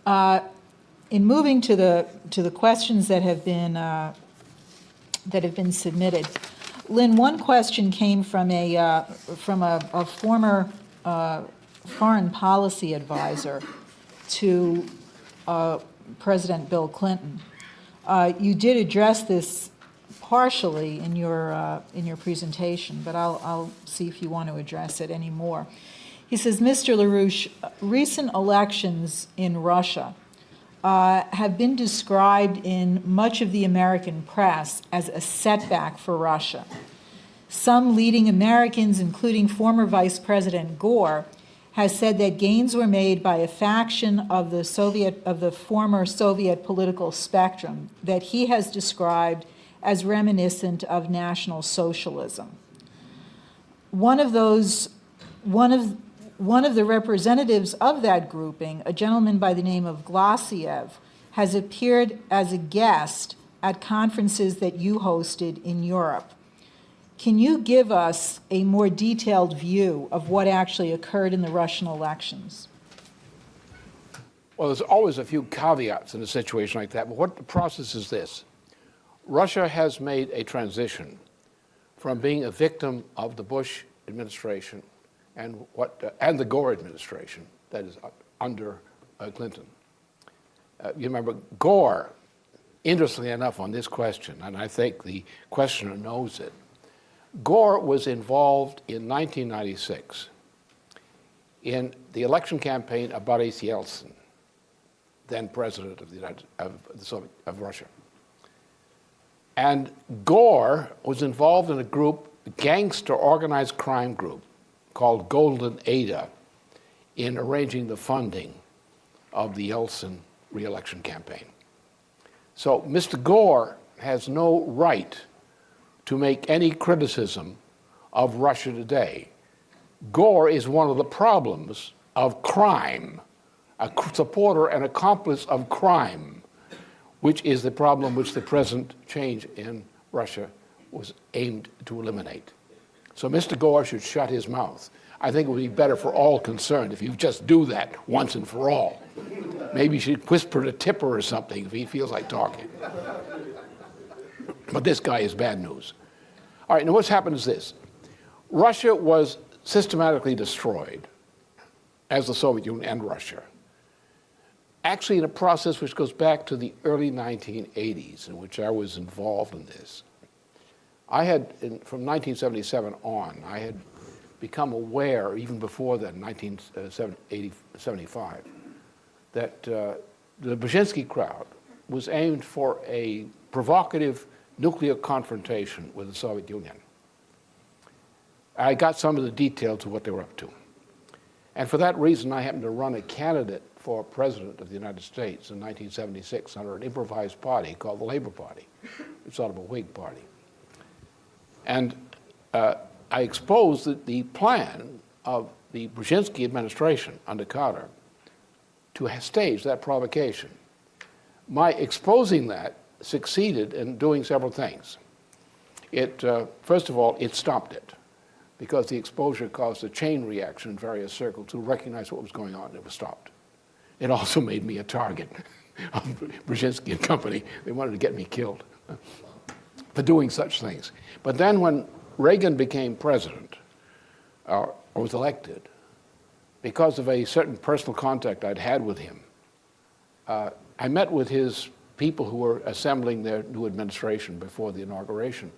In moving to the questions that have been submitted, Lynn, one question came from a former foreign policy advisor to President Bill Clinton. You did address this partially in your presentation, but I'll see if you want to address it any more. He says, Mr. LaRouche, recent elections in Russia have been described in much of the American press as a setback for Russia. Some leading Americans, including former Vice President Gore, has said that gains were made by a faction of the former Soviet political spectrum that he has described as reminiscent of National Socialism. One of the representatives of that grouping, a gentleman by the name of Glossiev, has appeared as a guest at conferences that you hosted in Europe. Can you give us a more detailed view of what actually occurred in the Russian elections? Well, there's always a few caveats in a situation like that, but what the process is this. Russia has made a transition from being a victim of the Bush administration and the Gore administration, that is under Clinton. You remember Gore, interestingly enough on this question, and I think the questioner knows it, Gore was involved in 1996 in the election campaign of Boris Yeltsin, then president of Russia. And Gore was involved in a group, a gangster organized crime group called Golden Ada, in arranging the funding of the Yeltsin re-election campaign. So Mr. Gore has no right to make any criticism of Russia today. Gore is one of the problems of crime, a supporter and accomplice of crime, which is the problem which the present change in Russia was aimed to eliminate. So Mr. Gore should shut his mouth. I think it would be better for all concerned if you just do that once and for all. Maybe you should whisper to Tipper or something if he feels like talking. But this guy is bad news. All right, now what's happened is this. Russia was systematically destroyed, as the Soviet Union and Russia, actually in a process which goes back to the early 1980s, in which I was involved in this. I had, from 1977 on, I had become aware, even before then, 1975, that the Brzezinski crowd was aimed for a provocative nuclear confrontation with the Soviet Union. I got some of the details of what they were up to. And for that reason, I happened to run a candidate for president of the United States in 1976 under an improvised party called the Labor Party. It's sort of a Whig party. And I exposed the plan of the Brzezinski administration under Carter to stage that provocation. My exposing that succeeded in doing several things. First of all, it stopped it, because the exposure caused a chain reaction in various circles who recognized what was going on. It was stopped. It also made me a target of Brzezinski and company. They wanted to get me killed for doing such things. But then when Reagan became president, or was elected, because of a certain personal contact I'd had with him, I met with his people who were assembling their new administration before the inauguration.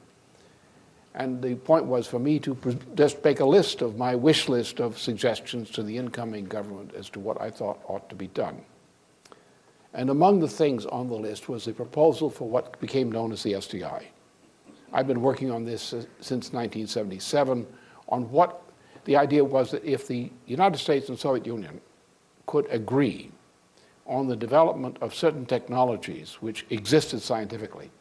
And the point was for me to just make a list of my wish list of suggestions to the incoming government as to what I thought ought to be done. And among the things on the list was a proposal for what became known as the SDI. I've been working on this since 1977 on what the idea was that if the United States and Soviet Union could agree on the development of certain technologies which existed scientifically,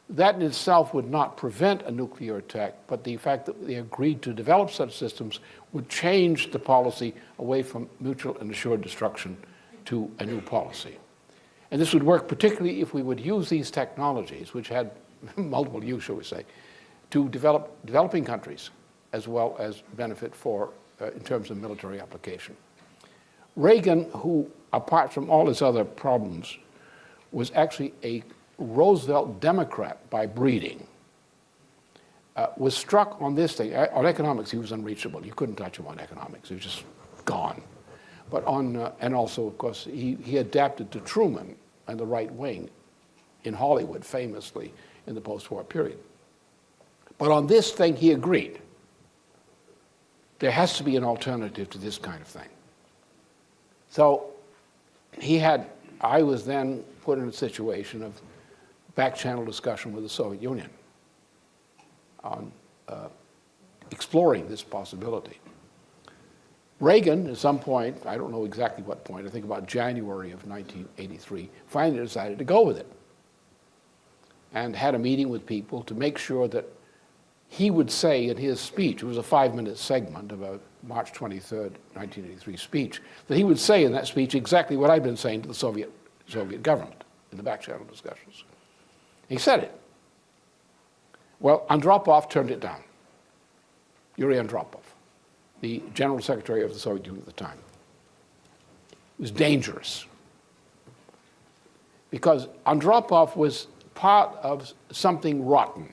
that in itself would not prevent a nuclear attack, but the fact that they agreed to develop such systems would change the policy away from mutual and assured destruction to a new policy. And this would work particularly if we would use these technologies, which had multiple use, shall we say, to develop developing countries as well as benefit for, in terms of military application. Reagan, who, apart from all his other problems, was actually a Roosevelt Democrat by breeding, was struck on this thing. On economics, he was unreachable. You couldn't touch him on economics. He was just gone. But on, and also, of course, he adapted to Truman and the right wing in Hollywood, famously, in the post-war period. But on this thing, he agreed. There has to be an alternative to this kind of thing. So I was then put in a situation of back-channel discussion with the Soviet Union on exploring this possibility. Reagan, at some point, I don't know exactly what point, I think about January of 1983, finally decided to go with it and had a meeting with people to make sure that he would say in his speech, it was a 5-minute segment of a March 23rd, 1983 speech, that he would say in that speech exactly what I'd been saying to the Soviet government in the back-channel discussions. He said it. Well, Andropov turned it down. Yuri Andropov, the General Secretary of the Soviet Union at the time. It was dangerous because Andropov was part of something rotten.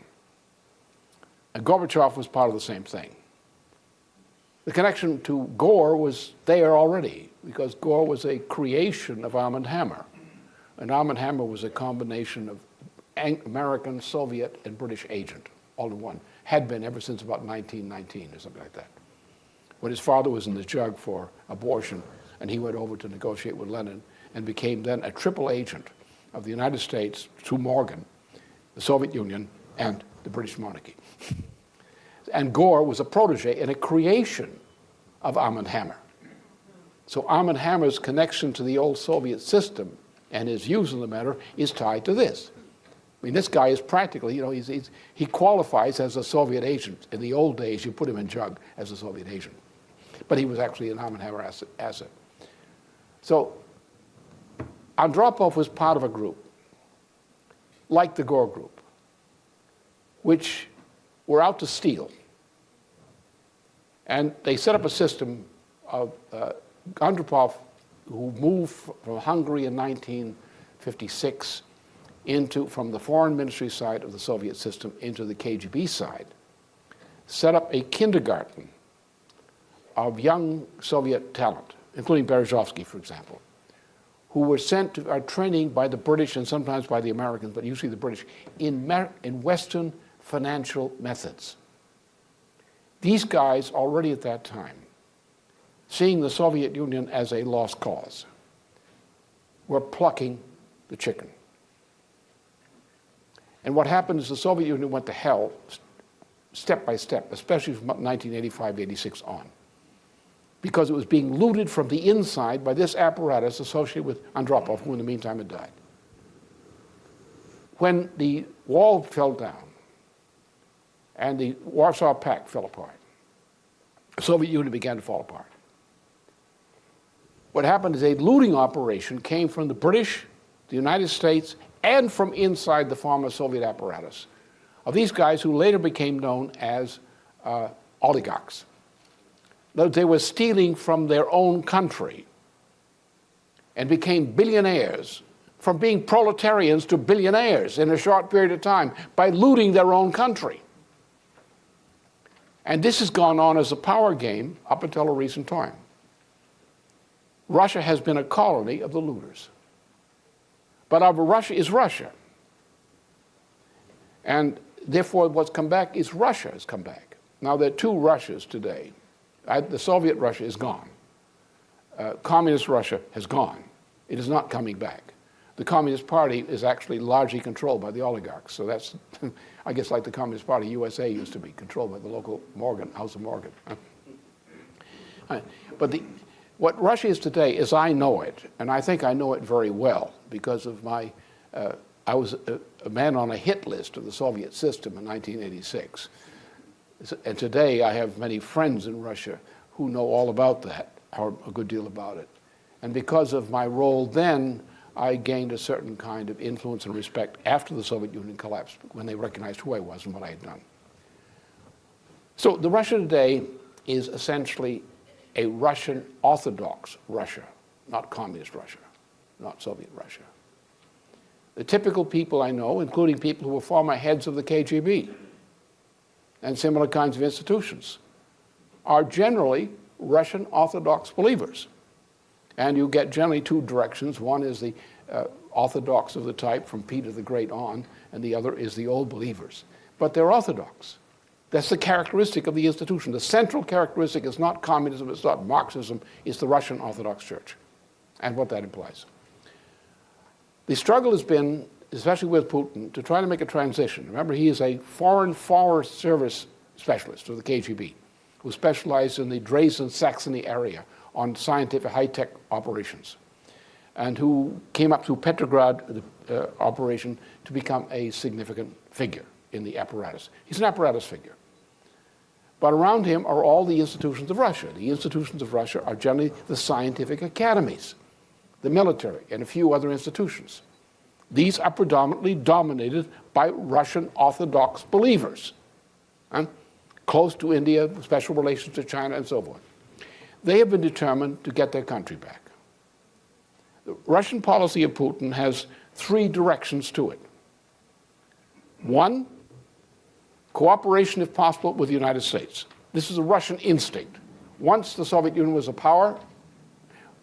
And Gorbachev was part of the same thing. The connection to Gore was there already because Gore was a creation of Arm & Hammer. And Arm & Hammer was a combination of American, Soviet, and British agent, all in one. Had been ever since about 1919 or something like that. When his father was in the jug for abortion, and he went over to negotiate with Lenin and became then a triple agent of the United States through Morgan, the Soviet Union, and the British monarchy. And Gore was a protege and a creation of Arm & Hammer. So Arm & Hammer's connection to the old Soviet system and his views on the matter is tied to this. I mean, this guy is practically, you know, he qualifies as a Soviet agent. In the old days, you put him in jug as a Soviet agent. But he was actually an Arm & Hammer asset. So Andropov was part of a group, like the Gore group, which were out to steal. And they set up a system of Andropov, who moved from Hungary in 1956 from the foreign ministry side of the Soviet system into the KGB side, set up a kindergarten of young Soviet talent, including Berezovsky, for example, who were sent to training by the British and sometimes by the Americans, but usually the British, in Western financial methods. These guys, already at that time, seeing the Soviet Union as a lost cause, were plucking the chicken. And what happened is the Soviet Union went to hell step by step, especially from 1985-86 on, because it was being looted from the inside by this apparatus associated with Andropov, who in the meantime had died. When the wall fell down and the Warsaw Pact fell apart, the Soviet Union began to fall apart. What happened is a looting operation came from the British, the United States, and from inside the former Soviet apparatus of these guys who later became known as oligarchs. They were stealing from their own country and became billionaires from being proletarians to billionaires in a short period of time by looting their own country. And this has gone on as a power game up until a recent time. Russia has been a colony of the looters. But Russia is Russia. And therefore, what's come back is Russia has come back. Now, there are two Russias today. The Soviet Russia is gone. Communist Russia has gone. It is not coming back. The Communist Party is actually largely controlled by the oligarchs. So that's, I guess, like the Communist Party, U.S.A. used to be controlled by the local House of Morgan. But what Russia is today, as I know it, and I think I know it very well because of my, I was a man on a hit list of the Soviet system in 1986. And today I have many friends in Russia who know all about that, or a good deal about it. And because of my role then, I gained a certain kind of influence and respect after the Soviet Union collapsed, when they recognized who I was and what I had done. So the Russia today is essentially a Russian Orthodox Russia, not communist Russia, not Soviet Russia. The typical people I know, including people who were former heads of the KGB and similar kinds of institutions, are generally Russian Orthodox believers. And you get generally two directions. One is the Orthodox of the type from Peter the Great on, and the other is the old believers. But they're Orthodox. That's the characteristic of the institution. The central characteristic is not communism, it's not Marxism, it's the Russian Orthodox Church and what that implies. The struggle has been, especially with Putin, to try to make a transition. Remember, he is a foreign service specialist of the KGB who specialized in the Dresden-Saxony area on scientific high-tech operations, and who came up through Petrograd operation to become a significant figure in the apparatus. He's an apparatus figure. But around him are all the institutions of Russia. The institutions of Russia are generally the scientific academies, the military, and a few other institutions. These are predominantly dominated by Russian Orthodox believers, close to India, special relations to China, and so forth. They have been determined to get their country back. The Russian policy of Putin has three directions to it. One, cooperation, if possible, with the United States. This is a Russian instinct. Once the Soviet Union was a power,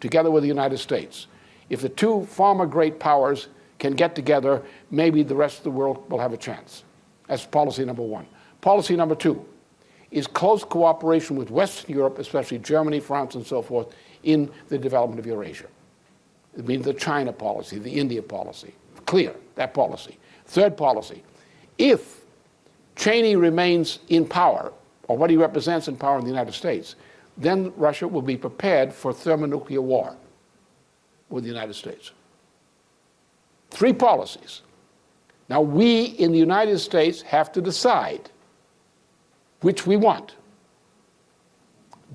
together with the United States, if the two former great powers can get together, maybe the rest of the world will have a chance. That's policy number one. Policy number two is close cooperation with Western Europe, especially Germany, France, and so forth, in the development of Eurasia. It means the China policy, the India policy. Clear, that policy. Third policy, if Cheney remains in power, or what he represents in power in the United States, then Russia will be prepared for thermonuclear war with the United States. Three policies. Now, we in the United States have to decide which we want.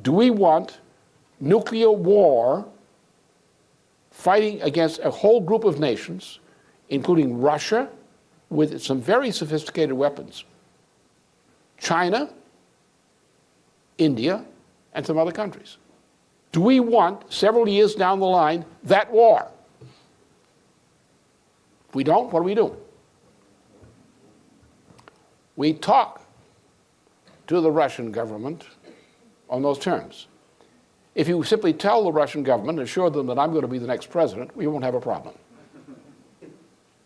Do we want nuclear war fighting against a whole group of nations, including Russia, with some very sophisticated weapons, China, India, and some other countries? Do we want, several years down the line, that war? If we don't, what do we do? We talk to the Russian government on those terms. If you simply tell the Russian government, assure them that I'm going to be the next president, we won't have a problem.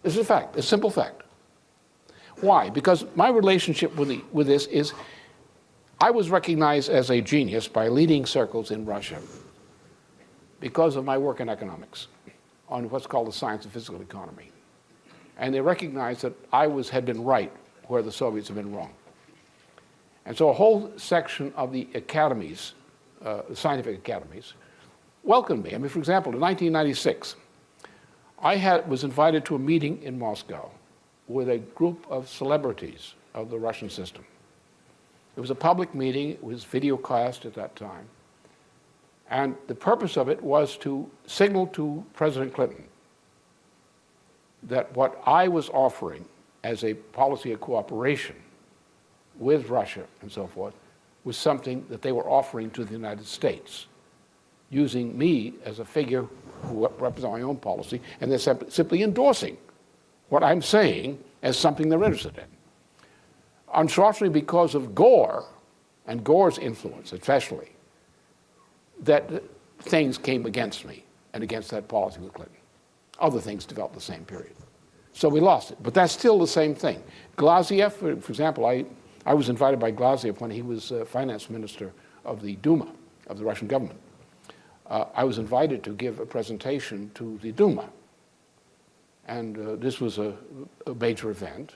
This is a fact, a simple fact. Why? Because my relationship with this is, I was recognized as a genius by leading circles in Russia because of my work in economics on what's called the science of physical economy. And they recognized that I had been right where the Soviets had been wrong. And so a whole section of the academies, the scientific academies, welcomed me. I mean, for example, in 1996, I was invited to a meeting in Moscow with a group of celebrities of the Russian system. It was a public meeting. It was videocast at that time. And the purpose of it was to signal to President Clinton that what I was offering as a policy of cooperation with Russia and so forth was something that they were offering to the United States, using me as a figure who represents my own policy, and they're simply endorsing what I'm saying as something they're interested in. Unfortunately, because of Gore and Gore's influence, especially, that things came against me and against that policy with Clinton. Other things developed the same period. So we lost it. But that's still the same thing. Glaziev, for example, I was invited by Glaziev when he was finance minister of the Duma, of the Russian government. I was invited to give a presentation to the Duma. And this was a major event.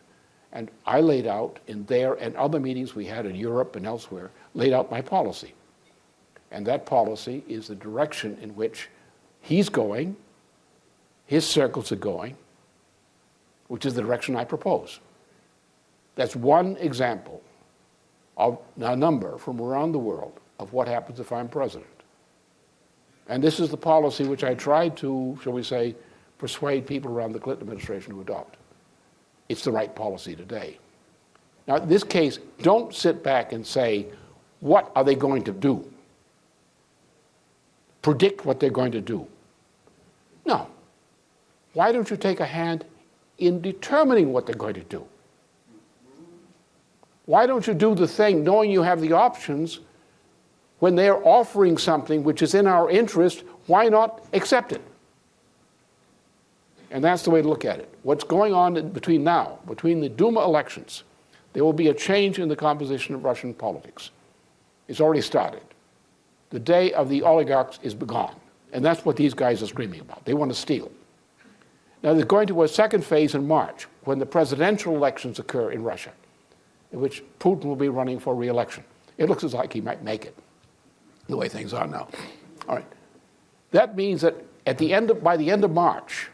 And I laid out in there and other meetings we had in Europe and elsewhere, laid out my policy. And that policy is the direction in which he's going, his circles are going, which is the direction I propose. That's one example of a number from around the world of what happens if I'm president. And this is the policy which I tried to, shall we say, persuade people around the Clinton administration to adopt. It's the right policy today. Now, in this case, don't sit back and say, what are they going to do? predict what they're going to do. No. Why don't you take a hand in determining what they're going to do? Why don't you do the thing knowing you have the options when they're offering something which is in our interest? Why not accept it? And that's the way to look at it. What's going on between the Duma elections, there will be a change in the composition of Russian politics. It's already started. The day of the oligarchs is begone. And that's what these guys are screaming about. They want to steal. Now, they're going to a second phase in March, when the presidential elections occur in Russia, in which Putin will be running for re-election. It looks as like he might make it, the way things are now. All right. That means that by the end of March,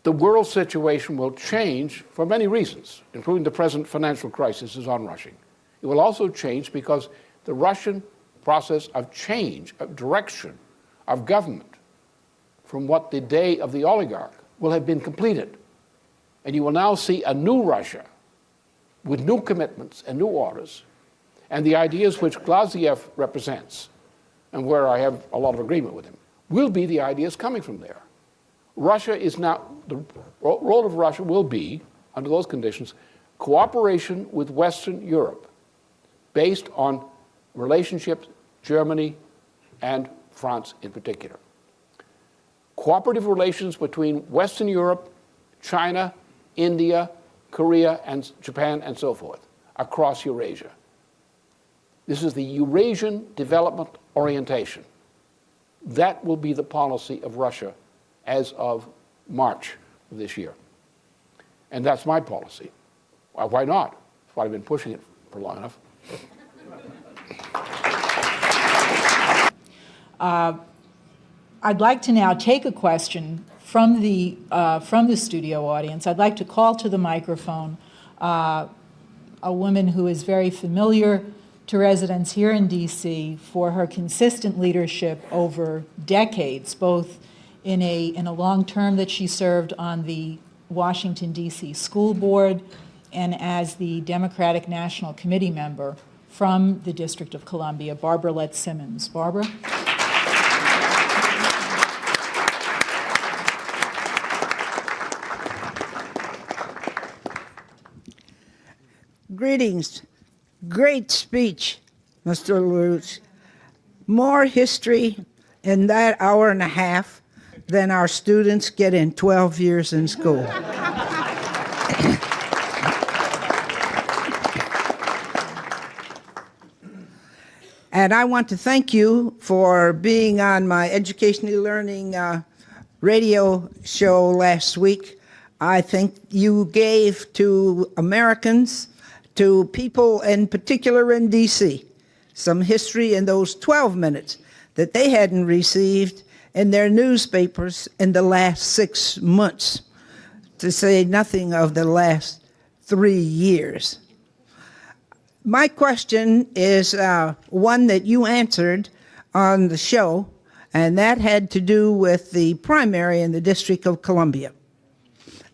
the world situation will change for many reasons, including the present financial crisis is onrushing. It will also change because the Russian process of change, of direction, of government, from what the day of the oligarch will have been completed. And you will now see a new Russia with new commitments and new orders, and the ideas which Glaziev represents, and where I have a lot of agreement with him, will be the ideas coming from there. Russia is now, the role of Russia will be, under those conditions, cooperation with Western Europe, based on relationships, Germany and France in particular. Cooperative relations between Western Europe, China, India, Korea, and Japan, and so forth, across Eurasia. This is the Eurasian development orientation. That will be the policy of Russia as of March of this year. And that's my policy. Why not? That's why I've been pushing it for long enough. I'd like to now take a question from the studio audience. I'd like to call to the microphone a woman who is very familiar to residents here in D.C. for her consistent leadership over decades, both in a long term that she served on the Washington, D.C. School Board and as the Democratic National Committee member from the District of Columbia, Barbara Letts-Simmons. Barbara? Greetings. Great speech, Mr. LaRouche. More history in that hour and a half than our students get in 12 years in school. And I want to thank you for being on my Educationally Learning radio show last week. I think you gave to Americans, to people in particular in D.C., some history in those 12 minutes that they hadn't received in their newspapers in the last 6 months, to say nothing of the last 3 years. My question is one that you answered on the show, and that had to do with the primary in the District of Columbia.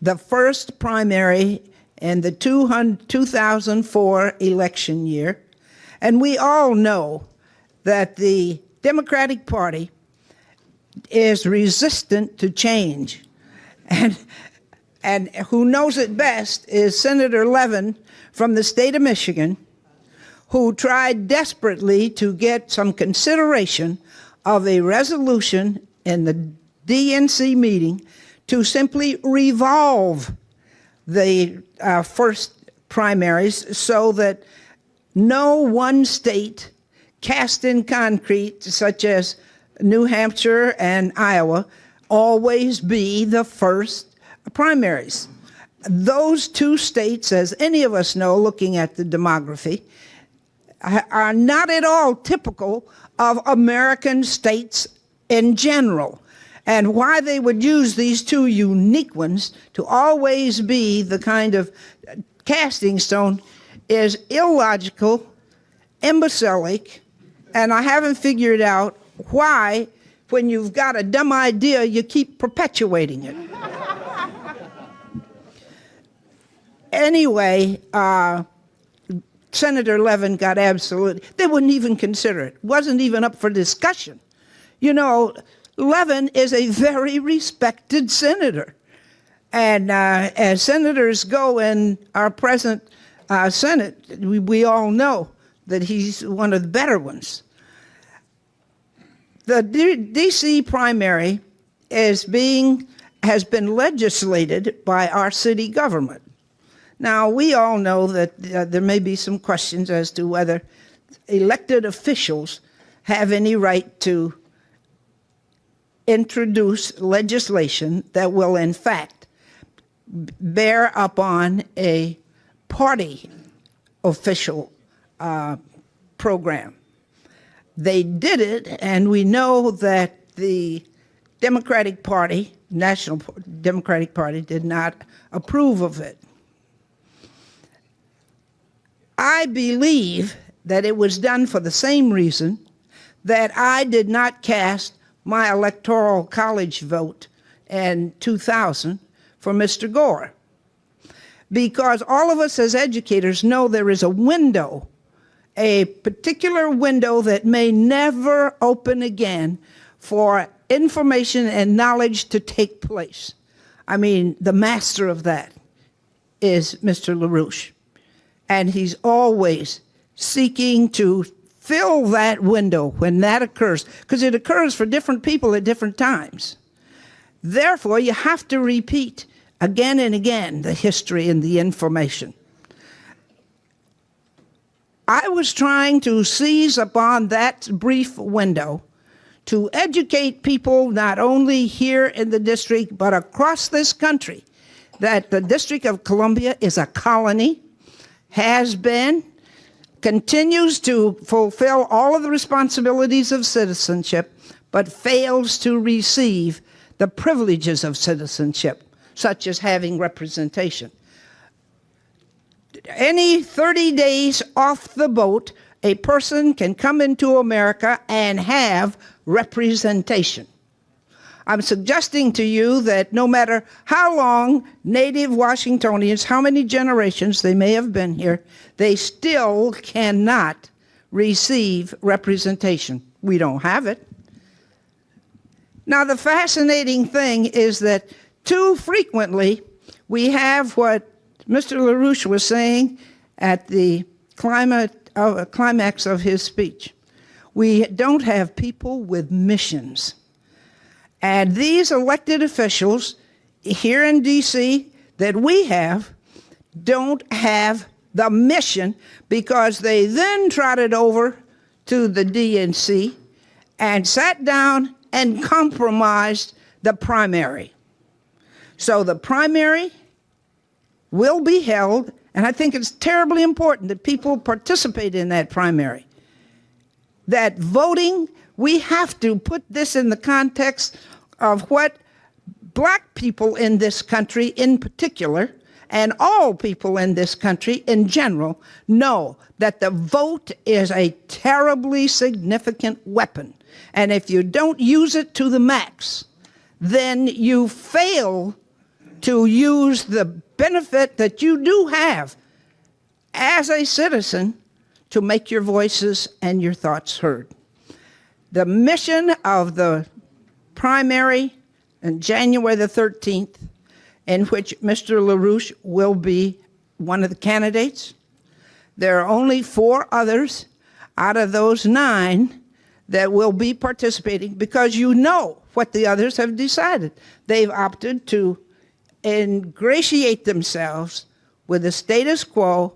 The first primary in the 2004 election year, and we all know that the Democratic Party is resistant to change. And who knows it best is Senator Levin from the state of Michigan, who tried desperately to get some consideration of a resolution in the DNC meeting to simply revolve the first primaries so that no one state cast in concrete, such as New Hampshire and Iowa, always be the first primaries. Those two states, as any of us know looking at the demography, are not at all typical of American states in general. And why they would use these two unique ones to always be the kind of casting stone is illogical, imbecilic, and I haven't figured out why, when you've got a dumb idea, you keep perpetuating it. Anyway, Senator Levin got absolute, they wouldn't even consider it. Wasn't even up for discussion. You know, Levin is a very respected senator. And as senators go in our present Senate, we all know that he's one of the better ones. The D.C. primary has been legislated by our city government. Now, we all know that there may be some questions as to whether elected officials have any right to introduce legislation that will, in fact, bear upon a party official program. They did it, and we know that the Democratic Party, National Democratic Party, did not approve of it. I believe that it was done for the same reason that I did not cast my electoral college vote in 2000 for Mr. Gore. Because all of us as educators know there is a window, a particular window that may never open again for information and knowledge to take place. I mean, the master of that is Mr. LaRouche. And he's always seeking to fill that window when that occurs, because it occurs for different people at different times. Therefore, you have to repeat again and again the history and the information. I was trying to seize upon that brief window to educate people not only here in the district but across this country that the District of Columbia is a colony, has been, continues to fulfill all of the responsibilities of citizenship, but fails to receive the privileges of citizenship, such as having representation. Any 30 days off the boat, a person can come into America and have representation. I'm suggesting to you that no matter how long native Washingtonians, how many generations they may have been here, they still cannot receive representation. We don't have it. Now, the fascinating thing is that too frequently we have what Mr. LaRouche was saying at the climax of his speech. We don't have people with missions. And these elected officials here in D.C. that we have don't have the mission, because they then trotted over to the DNC and sat down and compromised the primary. So the primary will be held, and I think it's terribly important that people participate in that primary. That voting, we have to put this in the context of what black people in this country in particular, and all people in this country in general, know that the vote is a terribly significant weapon. And if you don't use it to the max, then you fail to use the benefit that you do have as a citizen to make your voices and your thoughts heard. The mission of the primary on January the 13th, in which Mr. LaRouche will be one of the candidates. There are only 4 others out of those 9 that will be participating, because you know what the others have decided. They've opted to ingratiate themselves with the status quo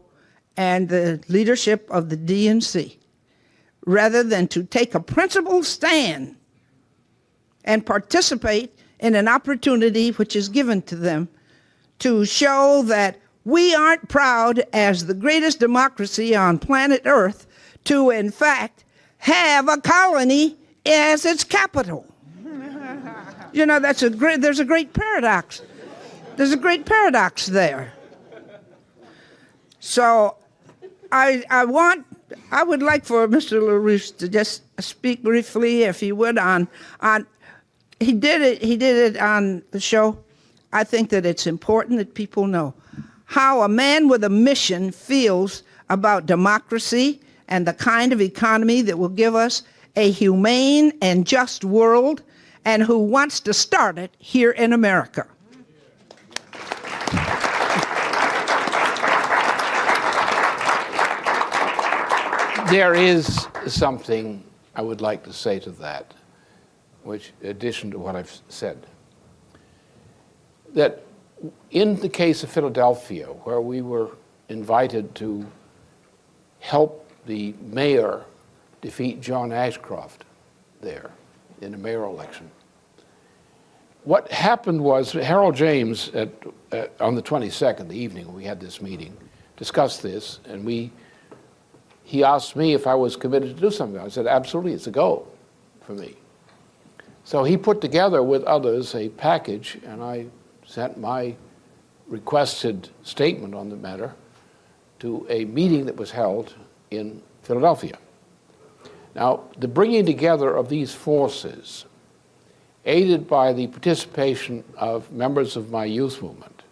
and the leadership of the DNC, rather than to take a principled stand and participate in an opportunity which is given to them to show that we aren't proud, as the greatest democracy on planet Earth, to in fact have a colony as its capital. You know, there's a great paradox. There's a great paradox there. So I would like for Mr. LaRouche to just speak briefly, if he would, on he did it on the show. I think that it's important that people know how a man with a mission feels about democracy and the kind of economy that will give us a humane and just world and who wants to start it here in America. There is something I would like to say to that, which, in addition to what I've said, that in the case of Philadelphia, where we were invited to help the mayor defeat John Ashcroft there in the mayoral election, what happened was Harold James, on the 22nd, the evening we had this meeting, discussed this, and he asked me if I was committed to do something. I said, absolutely, it's a go for me. So he put together with others a package, and I sent my requested statement on the matter to a meeting that was held in Philadelphia. Now, the bringing together of these forces, aided by the participation of members of my youth movement,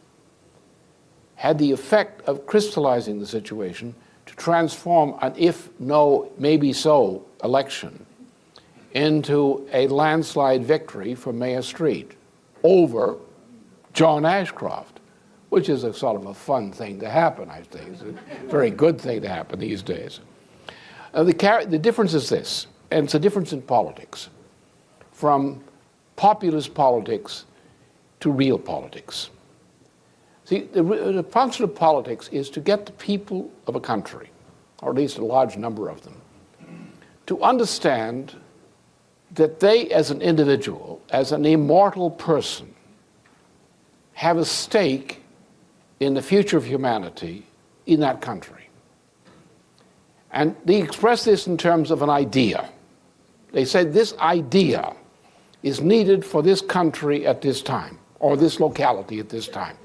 had the effect of crystallizing the situation to transform an if, no, maybe so election into a landslide victory for Mayor Street over John Ashcroft, which is a sort of a fun thing to happen, I think. It's a very good thing to happen these days. The difference is this, and it's a difference in politics, from populist politics to real politics. See, the function of politics is to get the people of a country, or at least a large number of them, to understand that they, as an individual, as an immortal person, have a stake in the future of humanity in that country. And they express this in terms of an idea. They say this idea is needed for this country at this time, or this locality at this time.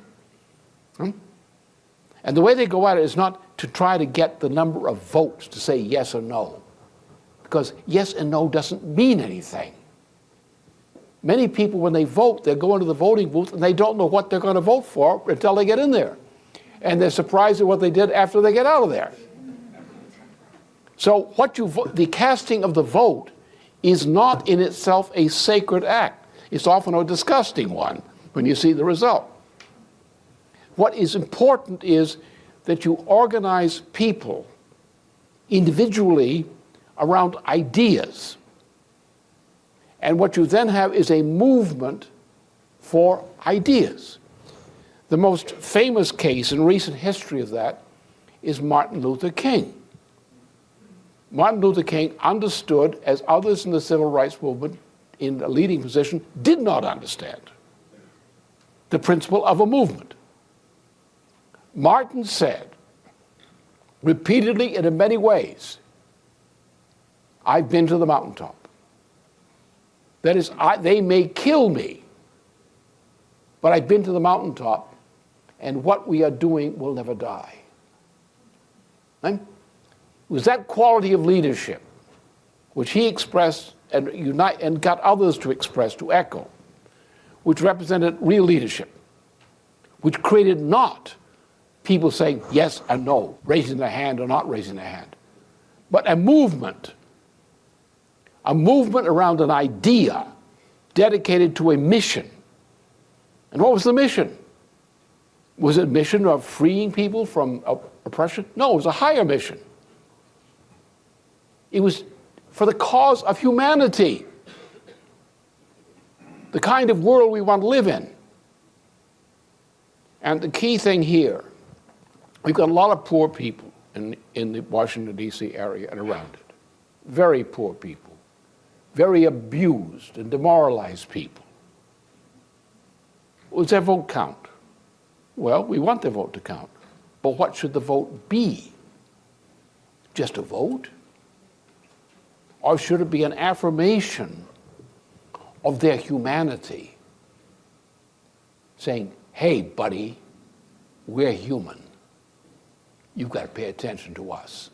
And the way they go at it is not to try to get the number of votes to say yes or no, because yes and no doesn't mean anything. Many people, when they vote, they go into the voting booth and they don't know what they're going to vote for until they get in there. And they're surprised at what they did after they get out of there. So the casting of the vote is not in itself a sacred act. It's often a disgusting one when you see the result. What is important is that you organize people individually around ideas. And what you then have is a movement for ideas. The most famous case in recent history of that is Martin Luther King. Martin Luther King understood, as others in the civil rights movement in a leading position did not understand, the principle of a movement. Martin said, repeatedly and in many ways, I've been to the mountaintop. That is, they may kill me, but I've been to the mountaintop, and what we are doing will never die. Right? It was that quality of leadership which he expressed and got others to express, to echo, which represented real leadership, which created not people saying yes and no, raising their hand or not raising their hand, but a movement around an idea dedicated to a mission. And what was the mission? Was it a mission of freeing people from oppression? No, it was a higher mission. It was for the cause of humanity, the kind of world we want to live in. And the key thing here, we've got a lot of poor people in the Washington, D.C. area and around it. Very poor people. Very abused and demoralized people. Does their vote count? Well, we want their vote to count. But what should the vote be? Just a vote? Or should it be an affirmation of their humanity? Saying, hey, buddy, we're human. You've got to pay attention to us.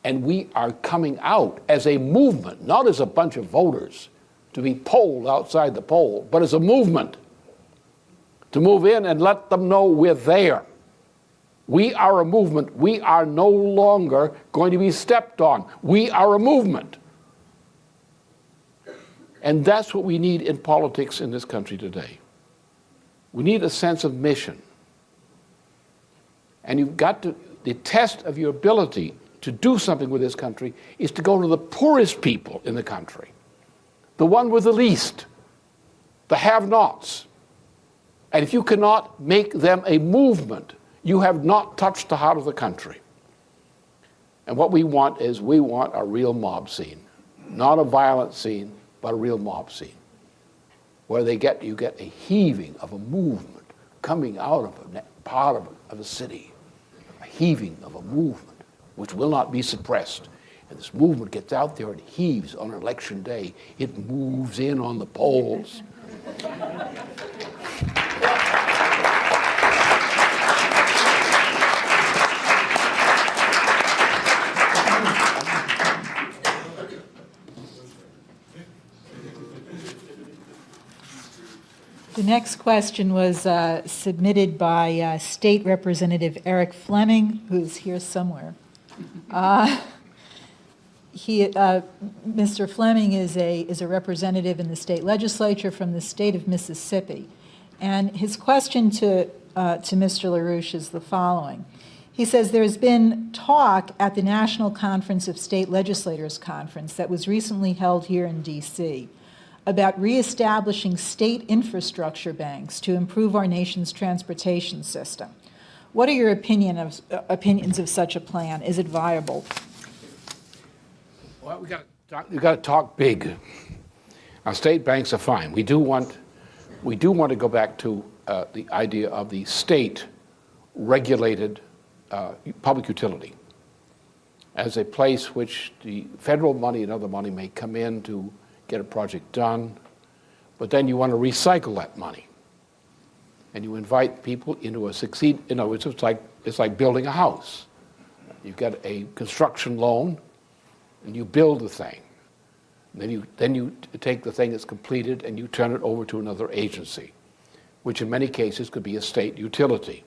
And we are coming out as a movement, not as a bunch of voters to be polled outside the poll, but as a movement to move in and let them know we're there. We are a movement. We are no longer going to be stepped on. We are a movement. And that's what we need in politics in this country today. We need a sense of mission. And you've got to, the test of your ability to do something with this country is to go to the poorest people in the country, the one with the least, the have-nots. And if you cannot make them a movement, you have not touched the heart of the country. And what we want is we want a real mob scene, not a violent scene, but a real mob scene, where you get a heaving of a movement coming out of a part of a city, a heaving of a movement which will not be suppressed. And this movement gets out there and heaves on election day. It moves in on the polls. The next question was submitted by State Representative Eric Fleming, who's here somewhere. Mr. Fleming is a representative in the state legislature from the state of Mississippi. And his question to Mr. LaRouche is the following. He says there's been talk at the National Conference of State Legislators Conference that was recently held here in D.C. about reestablishing state infrastructure banks to improve our nation's transportation system. What are your opinions of such a plan? Is it viable? Well, we've got to talk big. Our state banks are fine. We do want to go back to the idea of the state-regulated public utility as a place which the federal money and other money may come in to get a project done, but then you want to recycle that money. And you invite people into it's like building a house. You get a construction loan, and you build the thing. And then you take the thing that's completed and you turn it over to another agency, which in many cases could be a state utility,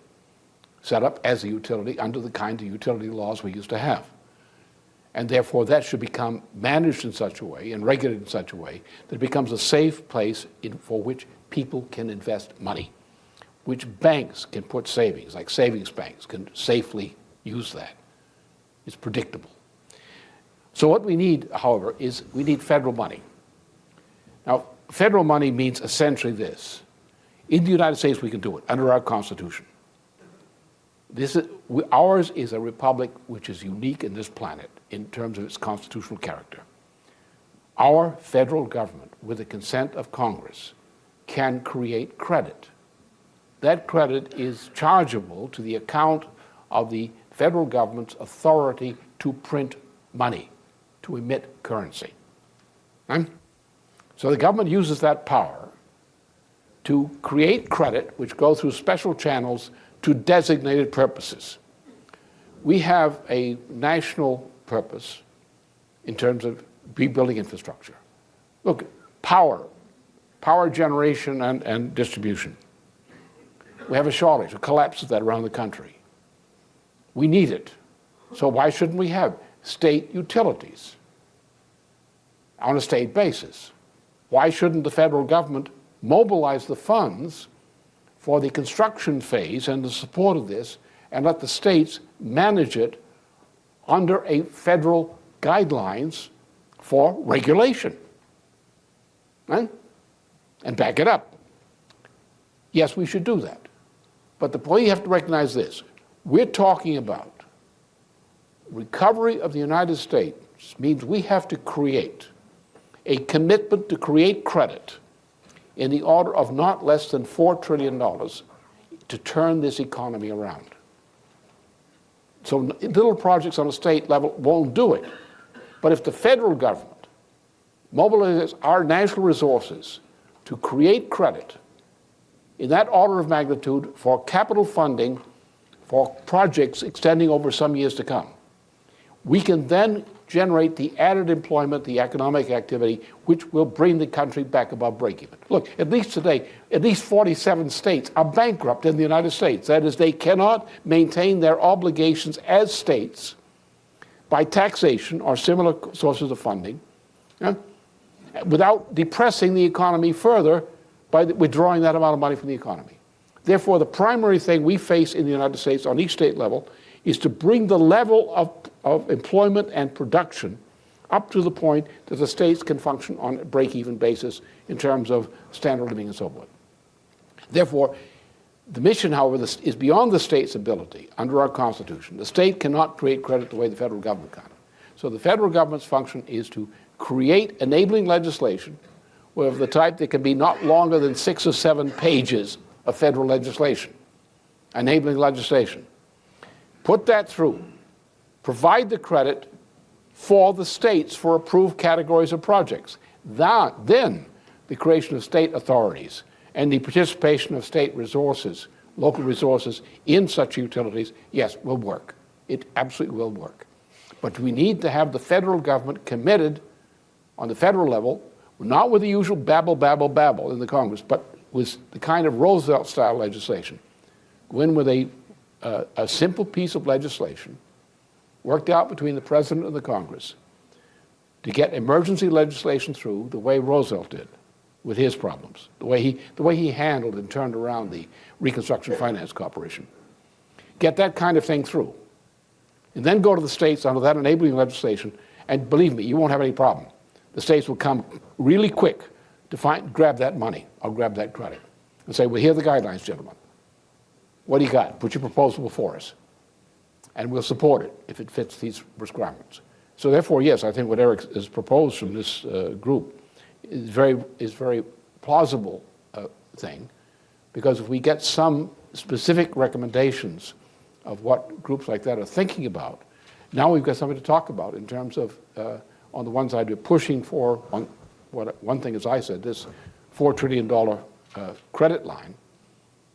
set up as a utility under the kind of utility laws we used to have. And therefore, that should become managed in such a way and regulated in such a way that it becomes a safe place for which people can invest money, which banks can put savings, like savings banks can safely use that. It's predictable. So what we need, however, is we need federal money. Now, federal money means essentially this. In the United States, we can do it under our Constitution. Ours is a republic which is unique in this planet in terms of its constitutional character. Our federal government, with the consent of Congress, can create credit. That credit is chargeable to the account of the federal government's authority to print money, to emit currency. Right? So the government uses that power to create credit, which goes through special channels to designated purposes. We have a national purpose in terms of rebuilding infrastructure. Look, power generation and distribution. We have a shortage, a collapse of that around the country. We need it. So why shouldn't we have state utilities on a state basis? Why shouldn't the federal government mobilize the funds for the construction phase and the support of this and let the states manage it under a federal guidelines for regulation? Right? And back it up. Yes, we should do that. But the point you have to recognize this. We're talking about recovery of the United States means we have to create a commitment to create credit in the order of not less than $4 trillion to turn this economy around. So little projects on a state level won't do it. But if the federal government mobilizes our national resources to create credit in that order of magnitude for capital funding for projects extending over some years to come, we can then generate the added employment, the economic activity, which will bring the country back above break-even. Look, at least today, at least 47 states are bankrupt in the United States. That is, they cannot maintain their obligations as states by taxation or similar sources of funding. Yeah? without depressing the economy further by withdrawing that amount of money from the economy. Therefore, the primary thing we face in the United States on each state level is to bring the level of employment and production up to the point that the states can function on a break-even basis in terms of standard living and so forth. Therefore, the mission, however, is beyond the state's ability under our Constitution. The state cannot create credit the way the federal government can. So the federal government's function is to create enabling legislation of the type that can be not longer than 6 or 7 pages of federal legislation, enabling legislation. Put that through. Provide the credit for the states for approved categories of projects. Then the creation of state authorities and the participation of state resources, local resources in such utilities, yes, will work. It absolutely will work. But we need to have the federal government committed on the federal level, not with the usual babble in the Congress, but with the kind of Roosevelt-style legislation. Go in with a simple piece of legislation worked out between the President and the Congress to get emergency legislation through the way Roosevelt did with his problems, the way he handled and turned around the Reconstruction Finance Corporation. Get that kind of thing through. And then go to the states under that enabling legislation, and believe me, you won't have any problem. The states will come really quick to grab that money or grab that credit and say, well, here are the guidelines, gentlemen. What do you got? Put your proposal before us. And we'll support it if it fits these requirements. So therefore, yes, I think what Eric has proposed from this group is very plausible thing, because if we get some specific recommendations of what groups like that are thinking about, now we've got something to talk about in terms of, on the one side, we're pushing for, one thing, as I said, this $4 trillion credit line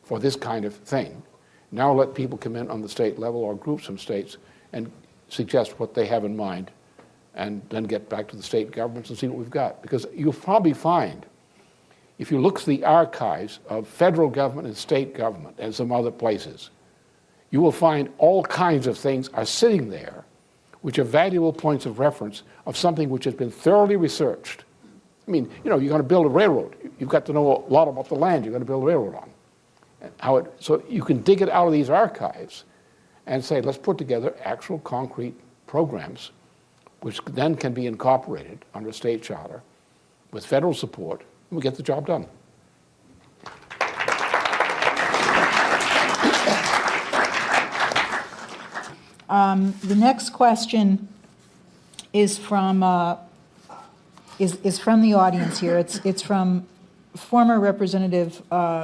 for this kind of thing. Now let people come in on the state level or groups from states and suggest what they have in mind, and then get back to the state governments and see what we've got. Because you'll probably find, if you look through the archives of federal government and state government and some other places, you will find all kinds of things are sitting there which are valuable points of reference of something which has been thoroughly researched. I mean, you're going to build a railroad. You've got to know a lot about the land you're going to build a railroad on. So you can dig it out of these archives and say, let's put together actual concrete programs which then can be incorporated under a state charter with federal support, and we get the job done. The next question is from the audience here. It's from former representative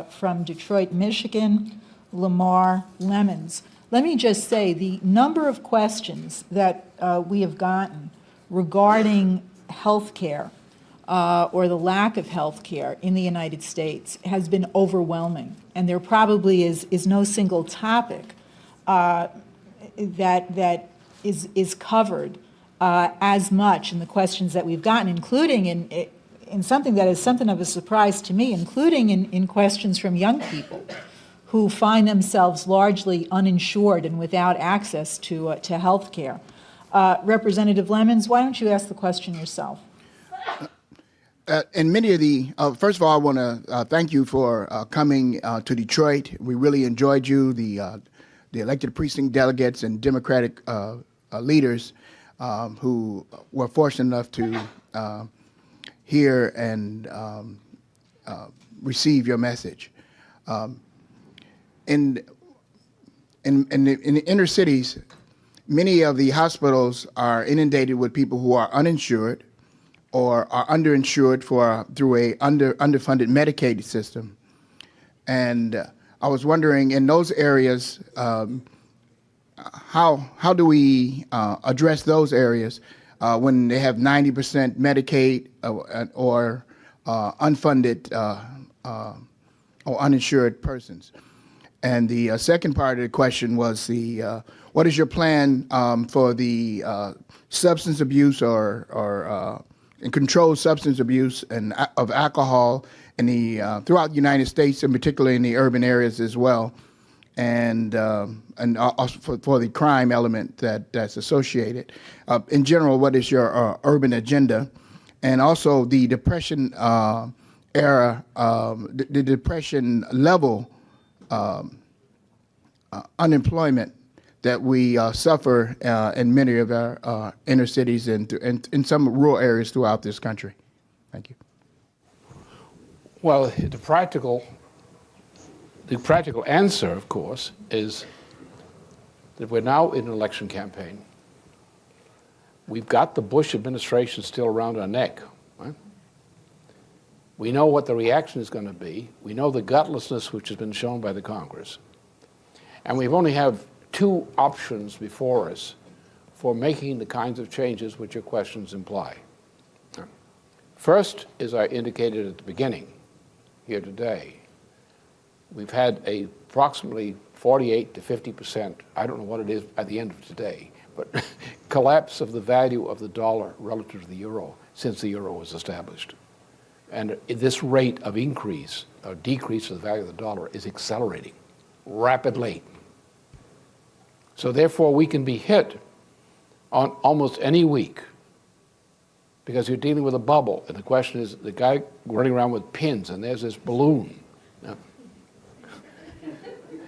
from Detroit, Michigan, Lamar Lemons. Let me just say the number of questions that we have gotten regarding health care or the lack of health care in the United States has been overwhelming. And there probably is no single topic that is covered as much in the questions that we've gotten, including in something that is something of a surprise to me, including in questions from young people who find themselves largely uninsured and without access to health care. Representative Lemons, why don't you ask the question yourself? And many of the, first of all, I want to thank you for coming to Detroit. We really enjoyed you, the elected precinct delegates and Democratic leaders who were fortunate enough to hear and receive your message. In the inner cities, many of the hospitals are inundated with people who are uninsured or are underinsured through a underfunded Medicaid system. And I was wondering, in those areas, how do we address those areas when they have 90% Medicaid or unfunded or uninsured persons? And the second part of the question was what is your plan for the substance abuse or controlled substance abuse and of alcohol in throughout the United States, and particularly in the urban areas as well, and also for the crime element that's associated. In general, what is your urban agenda? and also the Depression era, the Depression level unemployment that we suffer in many of our inner cities and in some rural areas throughout this country. Thank you. Well, the practical answer, of course, is that we're now in an election campaign. We've got the Bush administration still around our neck. Right? We know what the reaction is going to be. We know the gutlessness which has been shown by the Congress. And we only have two options before us for making the kinds of changes which your questions imply. First, as I indicated at the beginning here today, we've had approximately 48 to 50%, I don't know what it is at the end of today, but collapse of the value of the dollar relative to the euro since the euro was established. And this rate of increase or decrease of the value of the dollar is accelerating rapidly. So therefore, we can be hit on almost any week because you're dealing with a bubble. And the question is, the guy running around with pins, and there's this balloon.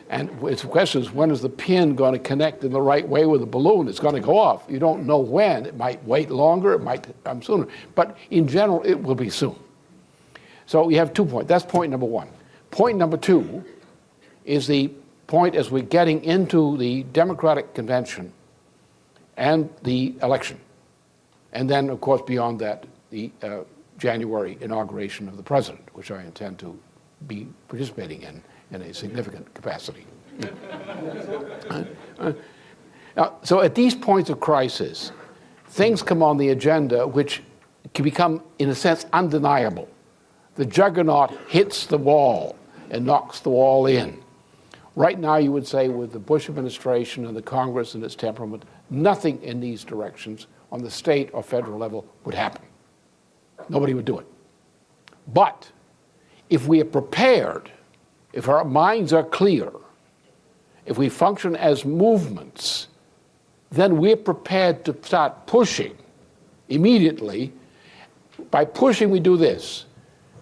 And the question is, when is the pin going to connect in the right way with the balloon? It's going to go off. You don't know when. It might wait longer. It might come sooner. But in general, it will be soon. So we have 2 points. That's point number one. Point number two is the point as we're getting into the Democratic convention and the election. And then, of course, beyond that, the January inauguration of the president, which I intend to be participating in a significant capacity. Now, so at these points of crisis, things come on the agenda which can become, in a sense, undeniable. The juggernaut hits the wall and knocks the wall in. Right now, you would say, with the Bush administration and the Congress and its temperament, nothing in these directions on the state or federal level would happen. Nobody would do it. But if we are prepared, if our minds are clear, if we function as movements, then we're prepared to start pushing immediately. By pushing, we do this.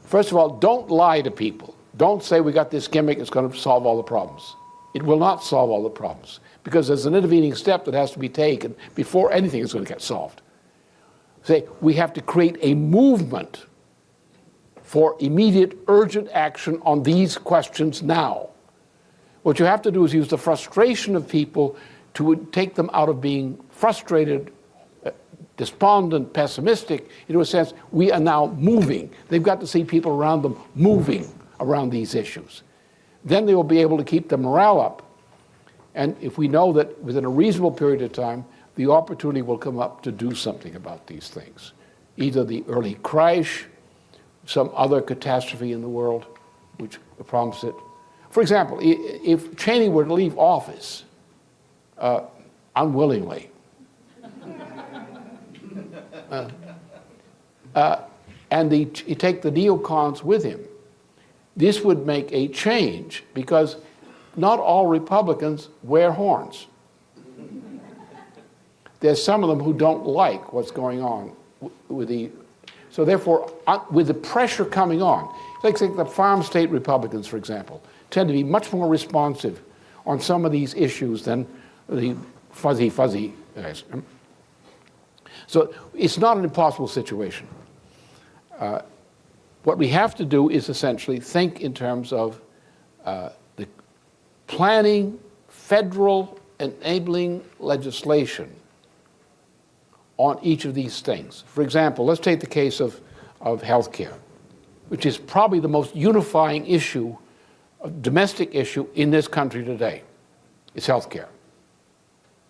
First of all, don't lie to people. Don't say we got this gimmick, it's going to solve all the problems. It will not solve all the problems because there's an intervening step that has to be taken before anything is going to get solved. Say, we have to create a movement for immediate, urgent action on these questions now. What you have to do is use the frustration of people to take them out of being frustrated, despondent, pessimistic, into a sense, we are now moving. They've got to see people around them moving around these issues. Then they will be able to keep the morale up. And if we know that within a reasonable period of time, the opportunity will come up to do something about these things. Either the early crash, some other catastrophe in the world, which prompts it. For example, if Cheney were to leave office unwillingly, and he take the neocons with him, this would make a change because not all Republicans wear horns. There's some of them who don't like what's going on with the, so therefore, with the pressure coming on, like the farm state Republicans, for example, tend to be much more responsive on some of these issues than the fuzzy guys. So it's not an impossible situation. What we have to do is essentially think in terms of the planning federal enabling legislation on each of these things. For example, let's take the case of health care, which is probably the most unifying issue, a domestic issue in this country today. It's health care.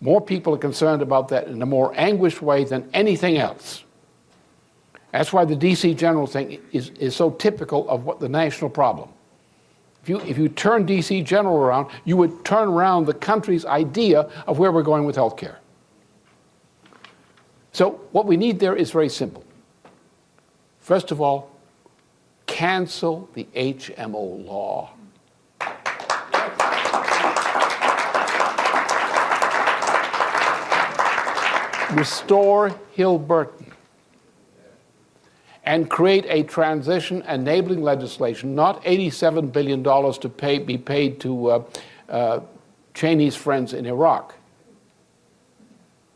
More people are concerned about that in a more anguished way than anything else. That's why the D.C. general thing is so typical of what the national problem. If you turn D.C. general around, you would turn around the country's idea of where we're going with health care. So what we need there is very simple. First of all, cancel the HMO law. Restore Hill-Burton. and create a transition enabling legislation, not $87 billion to be paid to Cheney's friends in Iraq,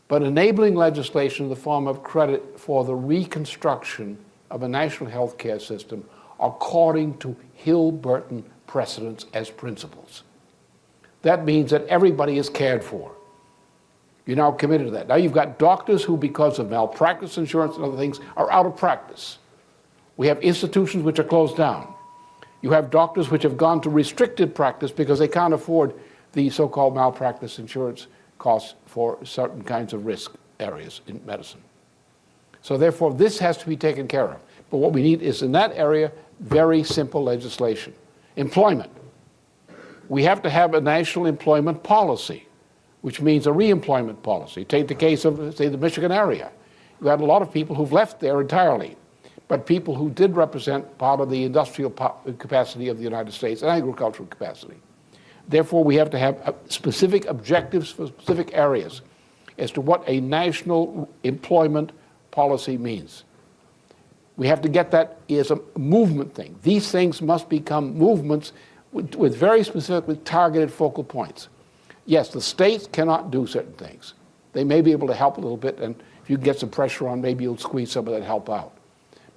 but enabling legislation in the form of credit for the reconstruction of a national health care system according to Hill-Burton precedents as principles. That means that everybody is cared for. You're now committed to that. Now you've got doctors who, because of malpractice insurance and other things, are out of practice. We have institutions which are closed down. You have doctors which have gone to restricted practice because they can't afford the so-called malpractice insurance costs for certain kinds of risk areas in medicine. So therefore, this has to be taken care of. But what we need is, in that area, very simple legislation. Employment. We have to have a national employment policy, which means a reemployment policy. Take the case of, say, the Michigan area. You had a lot of people who've left there entirely, but people who did represent part of the industrial capacity of the United States and agricultural capacity. Therefore, we have to have specific objectives for specific areas as to what a national employment policy means. We have to get that as a movement thing. These things must become movements with very specifically targeted focal points. Yes, the states cannot do certain things. They may be able to help a little bit, and if you get some pressure on, maybe you'll squeeze some of that help out.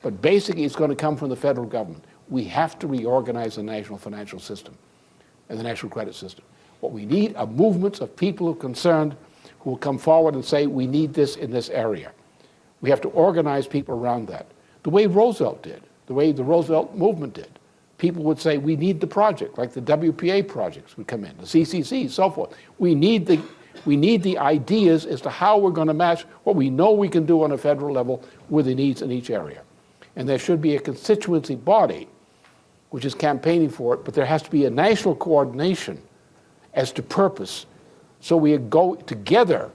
But basically, it's going to come from the federal government. We have to reorganize the national financial system and the national credit system. What we need are movements of people who are concerned who will come forward and say, we need this in this area. We have to organize people around that. The way Roosevelt did, the way the Roosevelt movement did. People would say, we need the project, like the WPA projects would come in, the CCC, so forth. We need the ideas as to how we're going to match what we know we can do on a federal level with the needs in each area. And there should be a constituency body which is campaigning for it, but there has to be a national coordination as to purpose. So we go together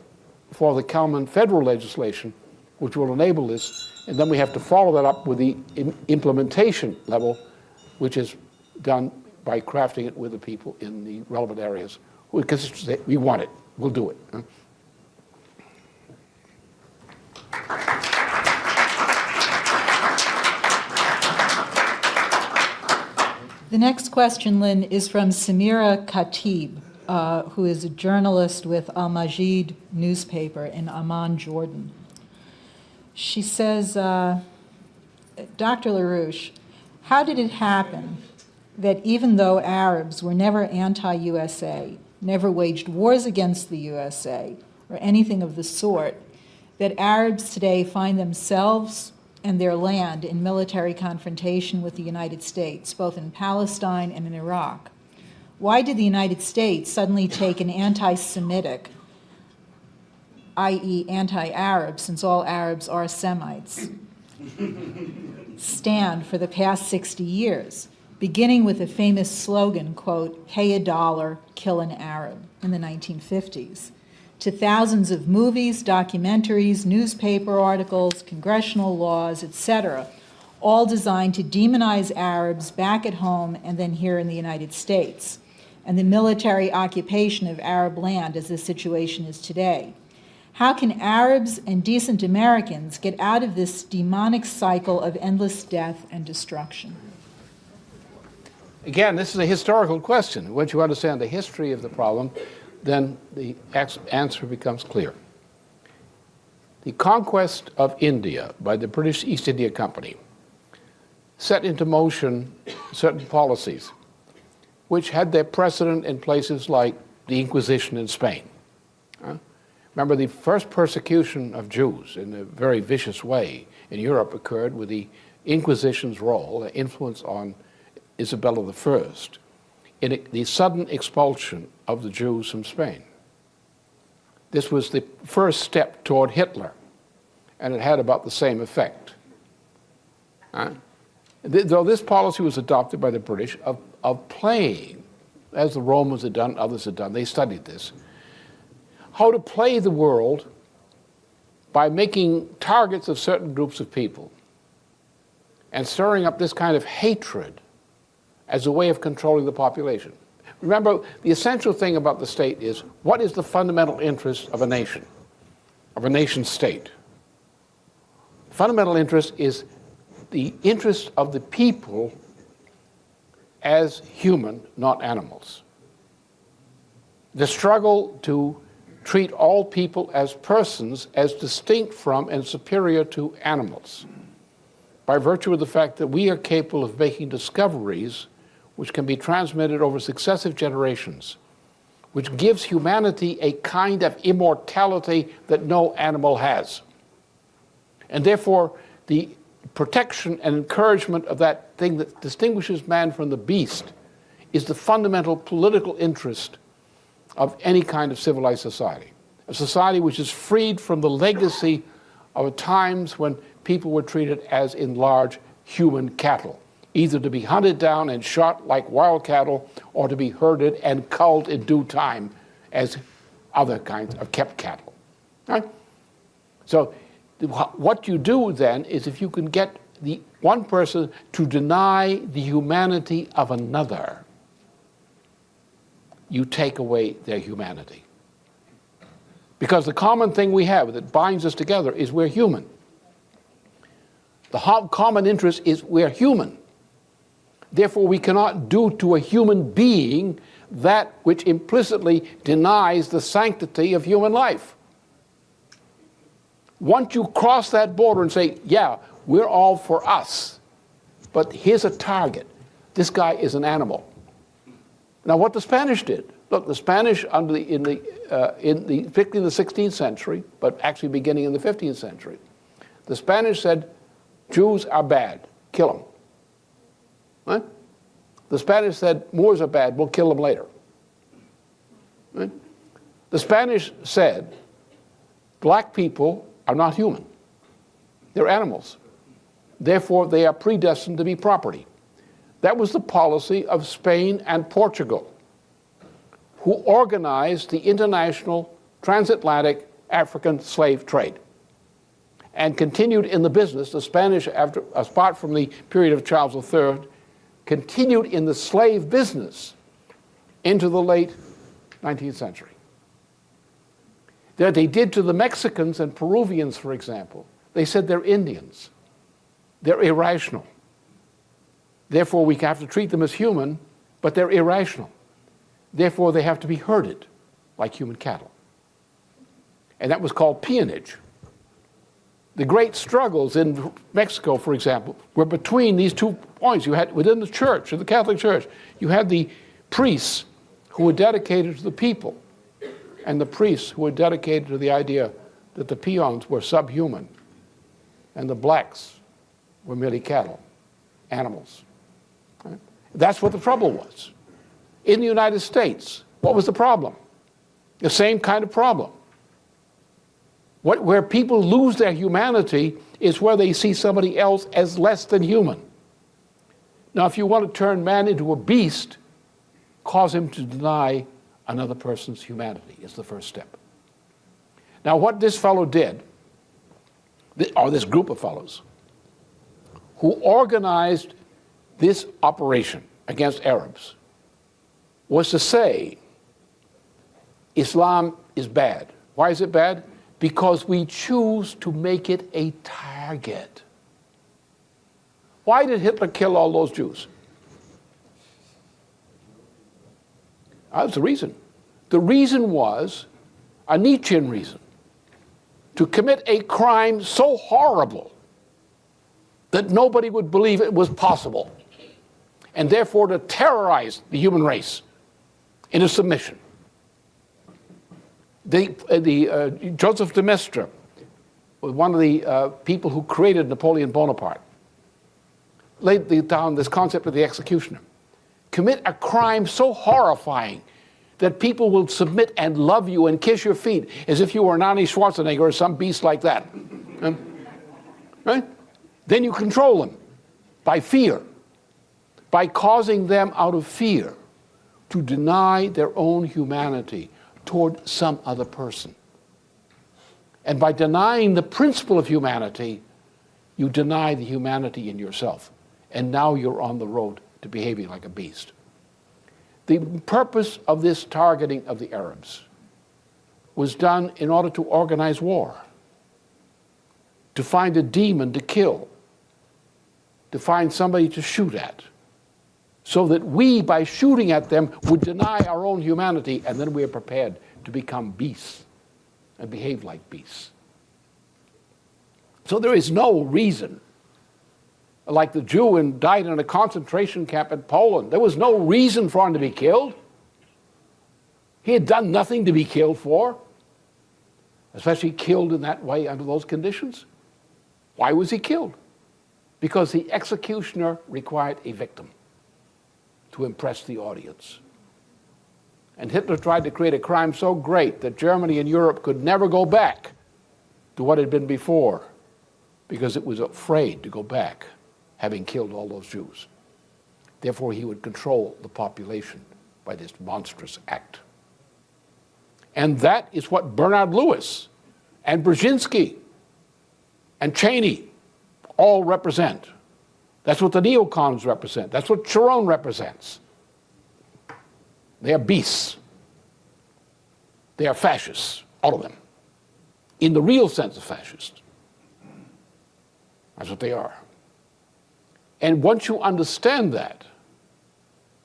for the common federal legislation which will enable this, and then we have to follow that up with the implementation level, which is done by crafting it with the people in the relevant areas. Because we want it, we'll do it. The next question, Lynn, is from Samira Khatib, who is a journalist with Al Majid newspaper in Amman, Jordan. She says, Dr. LaRouche, how did it happen that even though Arabs were never anti-USA, never waged wars against the USA, or anything of the sort, that Arabs today find themselves and their land in military confrontation with the United States, both in Palestine and in Iraq? Why did the United States suddenly take an anti-Semitic, i.e. anti-Arab, since all Arabs are Semites, stand for the past 60 years, beginning with the famous slogan, quote, pay $1, kill an Arab, in the 1950s, to thousands of movies, documentaries, newspaper articles, congressional laws, etc., all designed to demonize Arabs back at home and then here in the United States, and the military occupation of Arab land as the situation is today. How can Arabs and decent Americans get out of this demonic cycle of endless death and destruction? Again, this is a historical question. Once you understand the history of the problem, then the answer becomes clear. The conquest of India by the British East India Company set into motion certain policies which had their precedent in places like the Inquisition in Spain. Remember, the first persecution of Jews in a very vicious way in Europe occurred with the Inquisition's role, the influence on Isabella I, in the sudden expulsion of the Jews from Spain. This was the first step toward Hitler, and it had about the same effect. Though this policy was adopted by the British of playing, as the Romans had done, others had done, they studied this, how to play the world by making targets of certain groups of people and stirring up this kind of hatred as a way of controlling the population. Remember, the essential thing about the state is, what is the fundamental interest of a nation, of a nation state? Fundamental interest is the interest of the people as human, not animals. The struggle to treat all people as persons, as distinct from and superior to animals, by virtue of the fact that we are capable of making discoveries which can be transmitted over successive generations, which gives humanity a kind of immortality that no animal has. And therefore, the protection and encouragement of that thing that distinguishes man from the beast is the fundamental political interest of any kind of civilized society. A society which is freed from the legacy of times when people were treated as in large human cattle, either to be hunted down and shot like wild cattle or to be herded and culled in due time as other kinds of kept cattle. Right? So what you do then is, if you can get the one person to deny the humanity of another, you take away their humanity. Because the common thing we have that binds us together is we're human. The common interest is we're human. Therefore, we cannot do to a human being that which implicitly denies the sanctity of human life. Once you cross that border and say, yeah, we're all for us, but here's a target. This guy is an animal. Now, what the Spanish did, look, the Spanish, particularly in the 16th century, but actually beginning in the 15th century, the Spanish said, Jews are bad, kill them. Right? The Spanish said, Moors are bad, we'll kill them later. Right? The Spanish said, black people are not human. They're animals. Therefore, they are predestined to be property. That was the policy of Spain and Portugal, who organized the international transatlantic African slave trade and continued in the business. The Spanish, apart from the period of Charles III, continued in the slave business into the late 19th century. That they did to the Mexicans and Peruvians, for example. They said they're Indians. They're irrational. Therefore, we have to treat them as human, but they're irrational. Therefore, they have to be herded like human cattle. And that was called peonage. The great struggles in Mexico, for example, were between these 2 points. You had, within the church, the Catholic Church, you had the priests who were dedicated to the people, and the priests who were dedicated to the idea that the peons were subhuman, and the blacks were merely cattle, animals. Right? That's what the trouble was. In the United States, what was the problem? The same kind of problem. Where people lose their humanity is where they see somebody else as less than human. Now, if you want to turn man into a beast, cause him to deny another person's humanity is the first step. Now, what this fellow did, or this group of fellows, who organized this operation against Arabs, was to say Islam is bad. Why is it bad? Because we choose to make it a target. Why did Hitler kill all those Jews? That was the reason. The reason was a Nietzschean reason. To commit a crime so horrible that nobody would believe it was possible, and therefore to terrorize the human race into submission. Joseph de Maistre was one of the people who created Napoleon Bonaparte, laid down this concept of the executioner. Commit a crime so horrifying that people will submit and love you and kiss your feet as if you were Arnold Schwarzenegger or some beast like that. Right? Then you control them by fear, by causing them out of fear to deny their own humanity toward some other person. And by denying the principle of humanity, you deny the humanity in yourself. And now you're on the road to behaving like a beast. The purpose of this targeting of the Arabs was done in order to organize war, to find a demon to kill, to find somebody to shoot at, so that we, by shooting at them, would deny our own humanity, and then we are prepared to become beasts and behave like beasts. So there is no reason, like the Jew who died in a concentration camp in Poland, there was no reason for him to be killed. He had done nothing to be killed for, especially killed in that way under those conditions. Why was he killed? Because the executioner required a victim to impress the audience. And Hitler tried to create a crime so great that Germany and Europe could never go back to what had been before, because it was afraid to go back, having killed all those Jews. Therefore, he would control the population by this monstrous act. And that is what Bernard Lewis and Brzezinski and Cheney all represent. That's what the neocons represent. That's what Sharon represents. They are beasts. They are fascists, all of them, in the real sense of fascist. That's what they are. And once you understand that,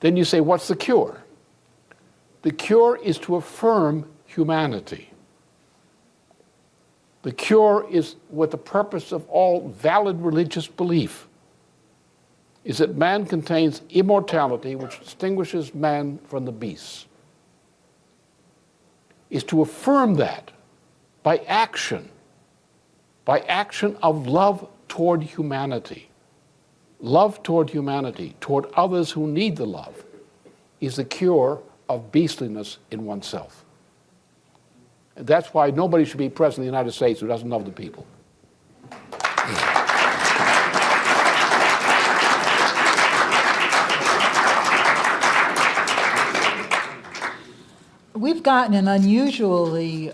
then you say, what's the cure? The cure is to affirm humanity. The cure is what the purpose of all valid religious belief is, that man contains immortality which distinguishes man from the beasts. Is to affirm that by action of love toward humanity. Love toward humanity, toward others who need the love, is the cure of beastliness in oneself. And that's why nobody should be president of the United States who doesn't love the people. We've gotten an unusually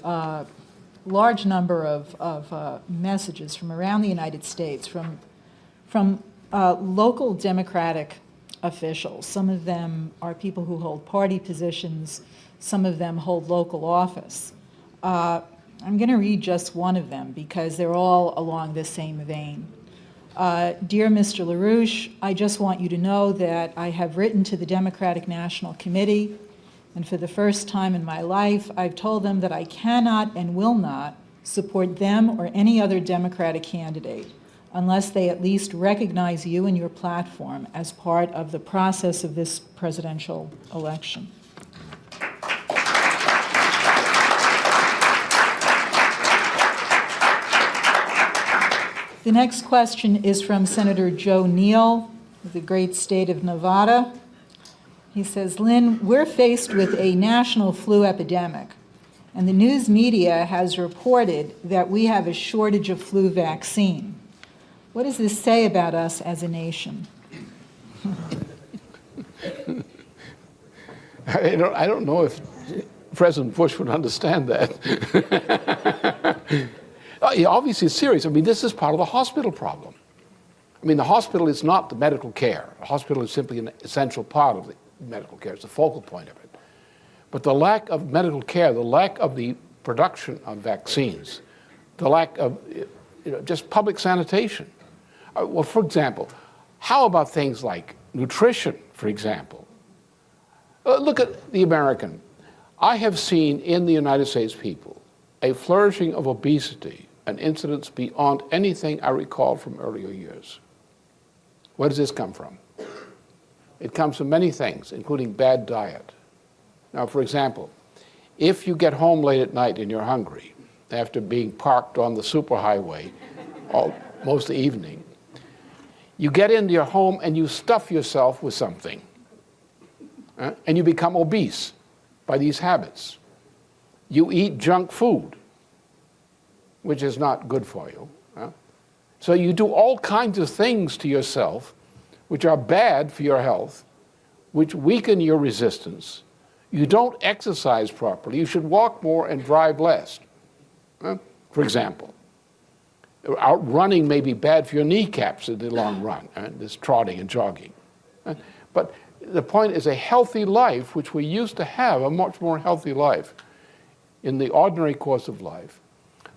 large number of messages from around the United States, from local Democratic officials. Some of them are people who hold party positions. Some of them hold local office. I'm going to read just one of them because they're all along the same vein. Dear Mr. LaRouche, I just want you to know that I have written to the Democratic National Committee, and for the first time in my life, I've told them that I cannot and will not support them or any other Democratic candidate unless they at least recognize you and your platform as part of the process of this presidential election. The next question is from Senator Joe Neal of the great state of Nevada. He says, Lynn, we're faced with a national flu epidemic, and the news media has reported that we have a shortage of flu vaccine. What does this say about us as a nation? I don't know if President Bush would understand that. Obviously, it's serious. I mean, this is part of the hospital problem. I mean, the hospital is not the medical care. The hospital is simply an essential part of the medical care. It's the focal point of it. But the lack of medical care, the lack of the production of vaccines, the lack of just public sanitation. Well, for example, how about things like nutrition, for example? Look at the American. I have seen in the United States people a flourishing of obesity and incidence beyond anything I recall from earlier years. Where does this come from? It comes from many things, including bad diet. Now, for example, if you get home late at night and you're hungry, after being parked on the superhighway most of the evening, you get into your home and you stuff yourself with something, and you become obese by these habits. You eat junk food, which is not good for you. So you do all kinds of things to yourself which are bad for your health, which weaken your resistance. You don't exercise properly. You should walk more and drive less, for example. Out running may be bad for your kneecaps in the long run, this trotting and jogging. But the point is a healthy life, which we used to have, a much more healthy life in the ordinary course of life,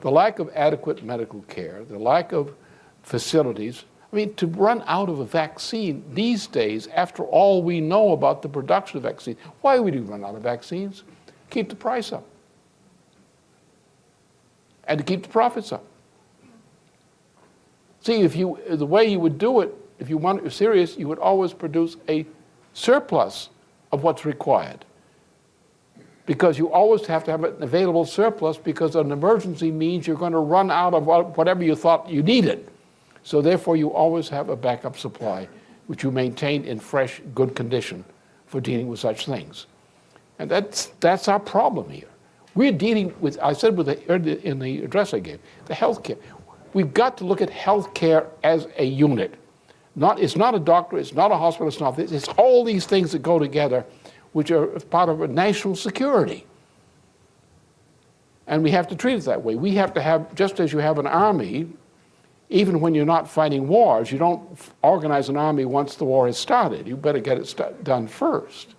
the lack of adequate medical care, the lack of facilities. I mean, to run out of a vaccine these days, after all we know about the production of vaccines, why would you run out of vaccines? Keep the price up. And to keep the profits up. See, the way you would do it, if you want it serious, you would always produce a surplus of what's required. Because you always have to have an available surplus, because an emergency means you're going to run out of whatever you thought you needed. So therefore, you always have a backup supply, which you maintain in fresh, good condition for dealing with such things. And that's our problem here. We're dealing with, I said in the address I gave, the healthcare. We've got to look at healthcare as a unit. It's not a doctor, it's not a hospital, it's not this. It's all these things that go together, which are part of a national security. And we have to treat it that way. We have to have, just as you have an army, even when you're not fighting wars, you don't organize an army once the war has started. You better get it done first.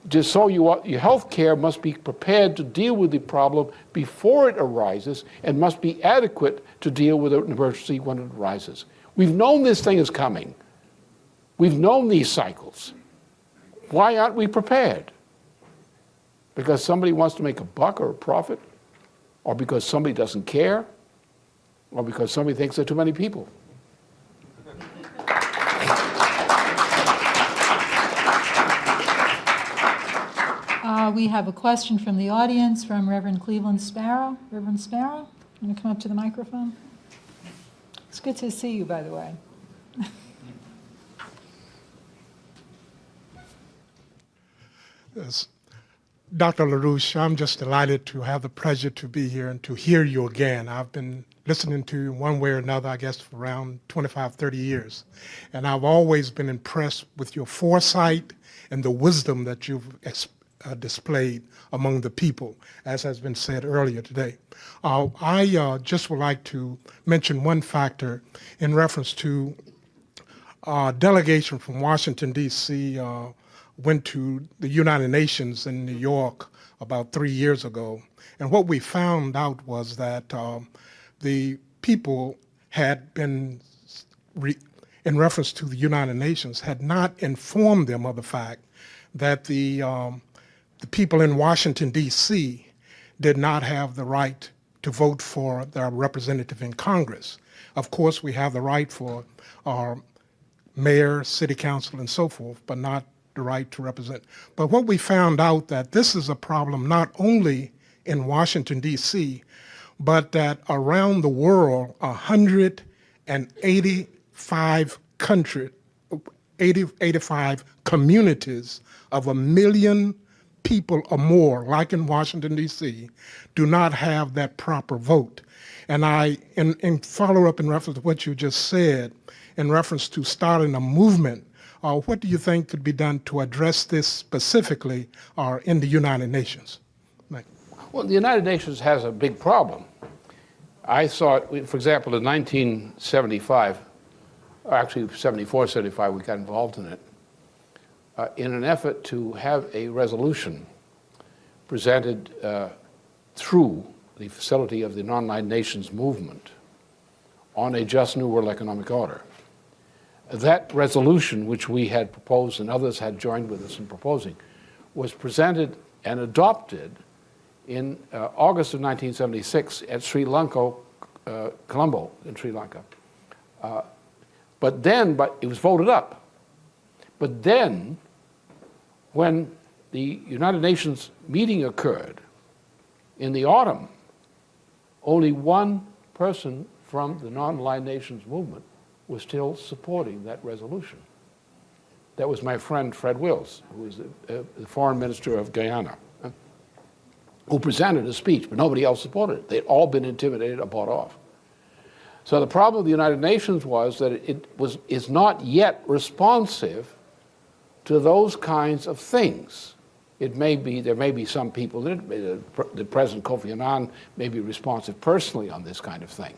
Just so your health care must be prepared to deal with the problem before it arises, and must be adequate to deal with an emergency when it arises. We've known this thing is coming. We've known these cycles. Why aren't we prepared? Because somebody wants to make a buck or a profit? Or because somebody doesn't care? Or because somebody thinks there are too many people? We have a question from the audience from Reverend Cleveland Sparrow. Reverend Sparrow, you want to come up to the microphone? It's good to see you, by the way. Yes. Dr. LaRouche, I'm just delighted to have the pleasure to be here and to hear you again. I've been listening to you one way or another, I guess, for around 25, 30 years. And I've always been impressed with your foresight and the wisdom that you've displayed among the people, as has been said earlier today. I just would like to mention one factor in reference to a delegation from Washington, D.C., went to the United Nations in New York about 3 years ago. And what we found out was that the people had been, in reference to the United Nations, had not informed them of the fact that the people in Washington, D.C. did not have the right to vote for their representative in Congress. Of course, we have the right for our mayor, city council, and so forth, but not the right to represent. But what we found out that this is a problem not only in Washington, D.C., but that around the world, 185 communities of 1 million people or more, like in Washington, D.C., do not have that proper vote. And in follow-up in reference to what you just said, in reference to starting a movement, what do you think could be done to address this specifically in the United Nations? Well, the United Nations has a big problem. I saw it, for example, in 1975, or actually 74, 75, we got involved in it, in an effort to have a resolution presented through the facility of the Non-Aligned Nations movement on a just New World Economic Order. That resolution, which we had proposed and others had joined with us in proposing, was presented and adopted in August of 1976 at Sri Lanka, Colombo in Sri Lanka. But it was voted up. But then, when the United Nations meeting occurred in the autumn, only one person from the Non-Aligned Nations movement was still supporting that resolution. That was my friend Fred Wills, who was the foreign minister of Guyana, who presented a speech, but nobody else supported it. They'd all been intimidated or bought off. So the problem of the United Nations was that it is not yet responsive to those kinds of things. There may be some people, the President Kofi Annan may be responsive personally on this kind of thing.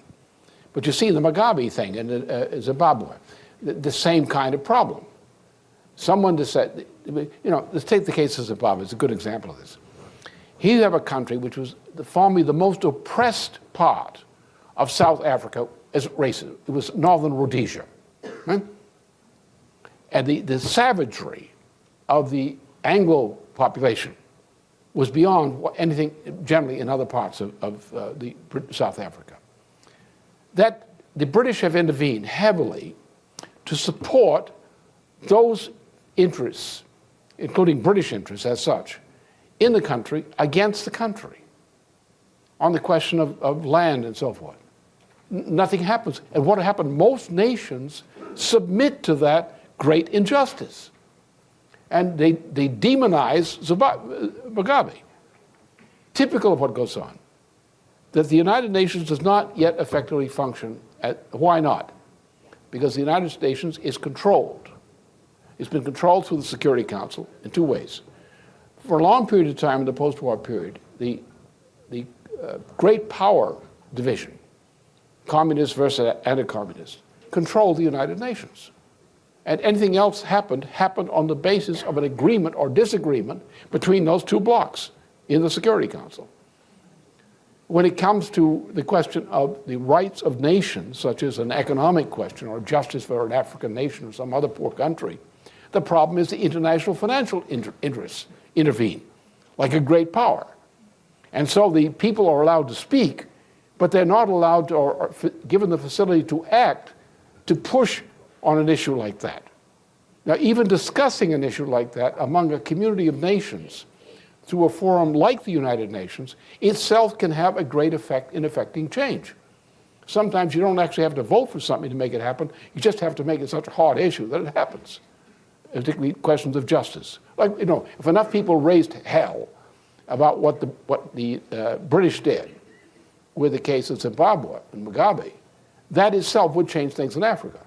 But you see the Mugabe thing in Zimbabwe, the same kind of problem. Someone just said, let's take the case of Zimbabwe, it's a good example of this. Here you have a country which was formerly the most oppressed part of South Africa as racist. It was Northern Rhodesia. Right? And the savagery of the Anglo population was beyond anything generally in other parts of South Africa. That the British have intervened heavily to support those interests, including British interests as such, in the country against the country on the question of land and so forth. Nothing happens. And what happened, most nations submit to that great injustice. And they demonize Mugabe. Typical of what goes on. That the United Nations does not yet effectively function. Why not? Because the United Nations is controlled. It's been controlled through the Security Council in two ways. For a long period of time in the post-war period, the great power division, communist versus anti-communist, controlled the United Nations. And anything else happened on the basis of an agreement or disagreement between those two blocs in the Security Council. When it comes to the question of the rights of nations, such as an economic question or justice for an African nation or some other poor country, the problem is the international financial interests intervene, like a great power. And so the people are allowed to speak, but they're not allowed to, or given the facility to act, to push on an issue like that. Now, even discussing an issue like that among a community of nations through a forum like the United Nations itself can have a great effect in affecting change. Sometimes you don't actually have to vote for something to make it happen. You just have to make it such a hard issue that it happens, particularly questions of justice. Like, you know, if enough people raised hell about what the British did with the case of Zimbabwe and Mugabe, that itself would change things in Africa.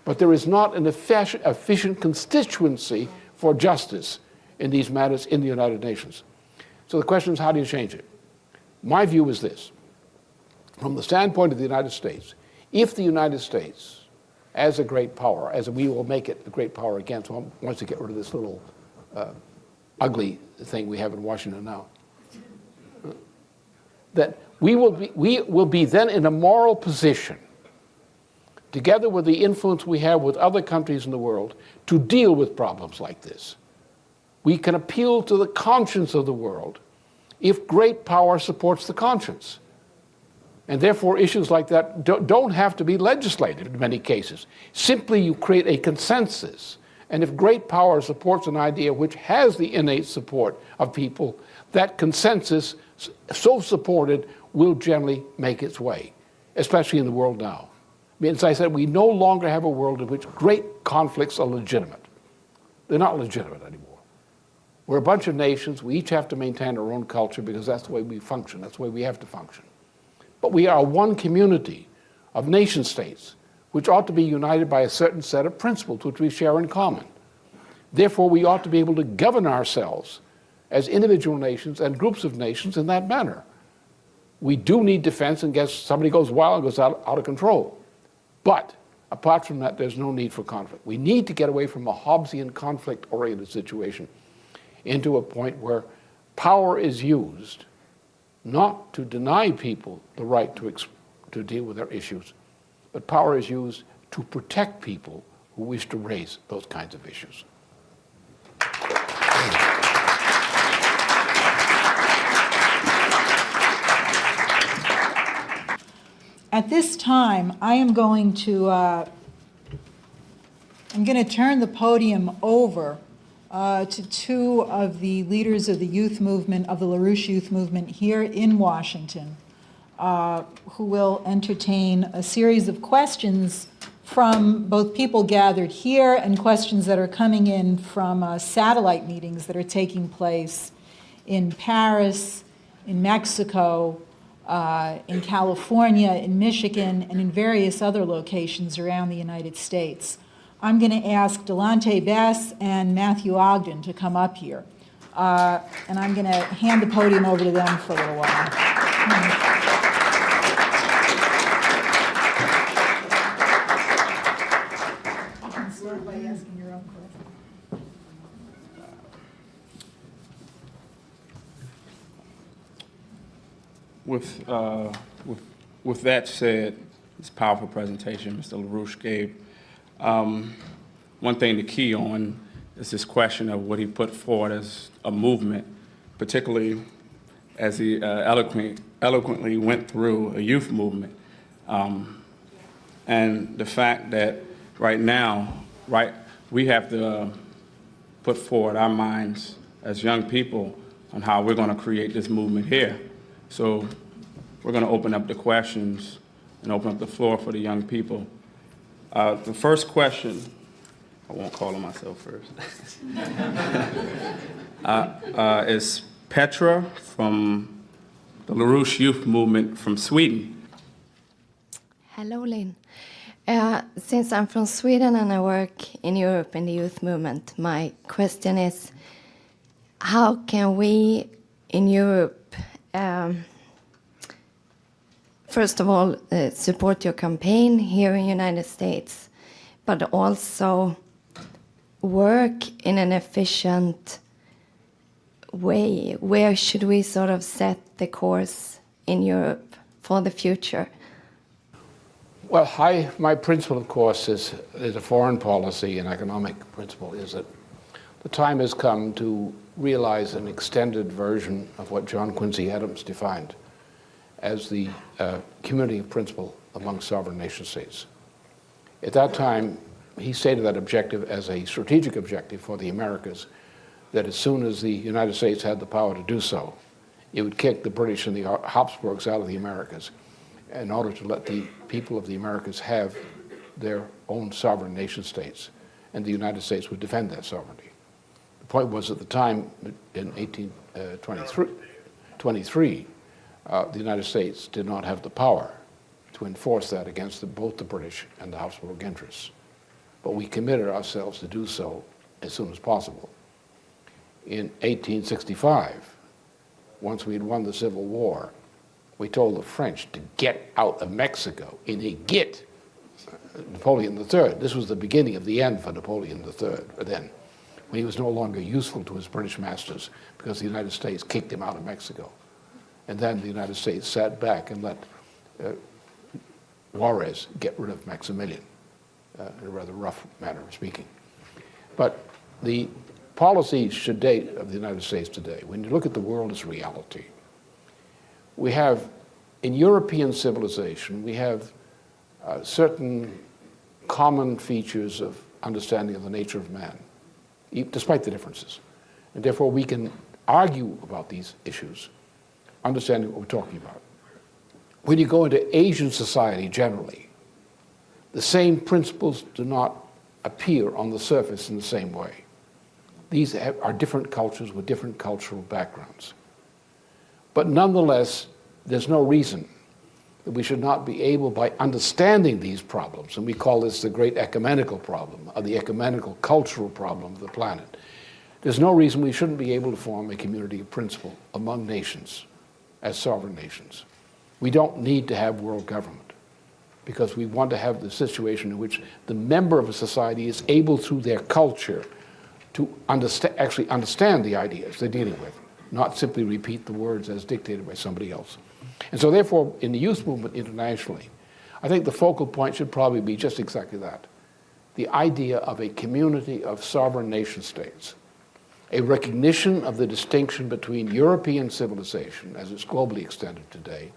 But there is not an efficient constituency for justice in these matters in the United Nations. So the question is, how do you change it? My view is this. From the standpoint of the United States, if the United States, as a great power, as we will make it a great power again, so once we get rid of this little ugly thing we have in Washington now, that we will be then in a moral position, together with the influence we have with other countries in the world, to deal with problems like this. We can appeal to the conscience of the world if great power supports the conscience. And therefore, issues like that don't have to be legislated in many cases. Simply, you create a consensus. And if great power supports an idea which has the innate support of people, that consensus, so supported, will generally make its way, especially in the world now. I mean, as I said, we no longer have a world in which great conflicts are legitimate. They're not legitimate anymore. We're a bunch of nations. We each have to maintain our own culture because that's the way we function. That's the way we have to function. But we are one community of nation states which ought to be united by a certain set of principles which we share in common. Therefore, we ought to be able to govern ourselves as individual nations and groups of nations in that manner. We do need defense in case somebody goes wild and goes out of control. But apart from that, there's no need for conflict. We need to get away from a Hobbesian conflict-oriented situation into a point where power is used not to deny people the right to deal with their issues, but power is used to protect people who wish to raise those kinds of issues. At this time, I am going to turn the podium over to two of the leaders of the youth movement, of the LaRouche youth movement here in Washington, who will entertain a series of questions from both people gathered here and questions that are coming in from satellite meetings that are taking place in Paris, in Mexico, in California, in Michigan, and in various other locations around the United States. I'm going to ask Delonte Bess and Matthew Ogden to come up here. And I'm going to hand the podium over to them for a little while. You can start by asking your own question. With that said, this powerful presentation Mr. LaRouche gave. One thing to key on is this question of what he put forward as a movement, particularly as he eloquently went through a youth movement. And the fact that right now, we have to put forward our minds as young people on how we're going to create this movement here. So we're going to open up the questions and open up the floor for the young people. The first question, I won't call on myself first, is Petra from the LaRouche Youth Movement from Sweden. Hello, Lynn. Since I'm from Sweden and I work in Europe in the youth movement, my question is, how can we in Europe, first of all, support your campaign here in the United States, but also work in an efficient way? Where should we sort of set the course in Europe for the future? Well, my principle, of course, is a foreign policy and economic principle, is that the time has come to realize an extended version of what John Quincy Adams defined as the community of principle among sovereign nation states. At that time, he stated that objective as a strategic objective for the Americas, that as soon as the United States had the power to do so, it would kick the British and the Habsburgs out of the Americas in order to let the people of the Americas have their own sovereign nation states, and the United States would defend that sovereignty. The point was, at the time, in 1823, the United States did not have the power to enforce that against both the British and the Habsburg interests. But we committed ourselves to do so as soon as possible. In 1865, once we had won the Civil War, we told the French to get out of Mexico in a git. Napoleon III, this was the beginning of the end for Napoleon III then, when he was no longer useful to his British masters because the United States kicked him out of Mexico. And then the United States sat back and let Juarez get rid of Maximilian, in a rather rough manner of speaking. But the policy today of the United States today, when you look at the world as reality, we have, in European civilization, we have certain common features of understanding of the nature of man, despite the differences. And therefore, we can argue about these issues, understanding what we're talking about. When you go into Asian society generally, the same principles do not appear on the surface in the same way. These are different cultures with different cultural backgrounds. But nonetheless, there's no reason that we should not be able, by understanding these problems, and we call this the great ecumenical problem, or the ecumenical cultural problem of the planet, there's no reason we shouldn't be able to form a community of principle among nations as sovereign nations. We don't need to have world government because we want to have the situation in which the member of a society is able, through their culture, to actually understand the ideas they're dealing with, not simply repeat the words as dictated by somebody else. And so therefore, in the youth movement internationally, I think the focal point should probably be just exactly that. The idea of a community of sovereign nation states, a recognition of the distinction between European civilization, as it's globally extended today,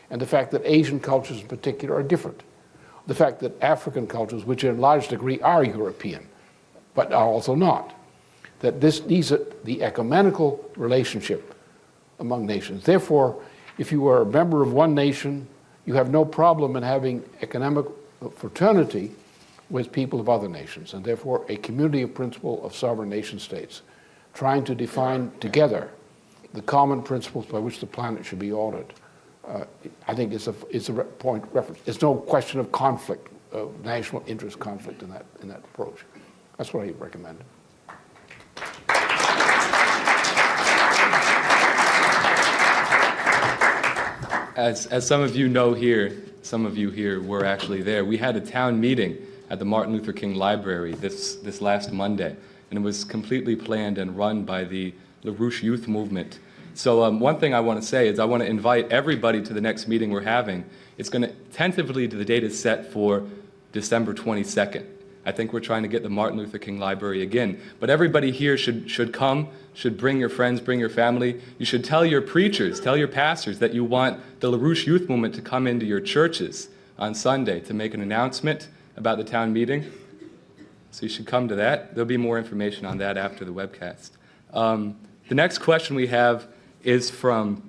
and the fact that Asian cultures in particular are different. The fact that African cultures, which in large degree are European, but are also not. That these are the ecumenical relationship among nations. Therefore, if you are a member of one nation, you have no problem in having economic fraternity with people of other nations, and therefore a community of principle of sovereign nation states, trying to define together the common principles by which the planet should be ordered. I think it's a point of reference. It's no question of conflict, of national interest conflict in that approach. That's what I recommend. As some of you know here, some of you here were actually there, we had a town meeting at the Martin Luther King Library this last Monday, and it was completely planned and run by the LaRouche Youth Movement. So one thing I want to say is I want to invite everybody to the next meeting we're having. It's going to, tentatively, the date is set for December 22nd. I think we're trying to get the Martin Luther King Library again. But everybody here should come, should bring your friends, bring your family. You should tell your preachers, tell your pastors that you want the LaRouche Youth Movement to come into your churches on Sunday to make an announcement about the town meeting. So you should come to that. There'll be more information on that after the webcast. The next question we have is from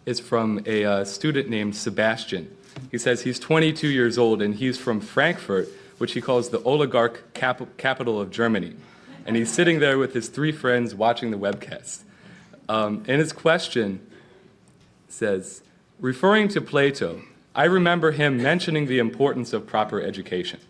a student named Sebastian. He says he's 22 years old and he's from Frankfurt, which he calls the oligarch capital of Germany. And he's sitting there with his 3 friends watching the webcast. And his question says, referring to Plato, I remember him mentioning the importance of proper education.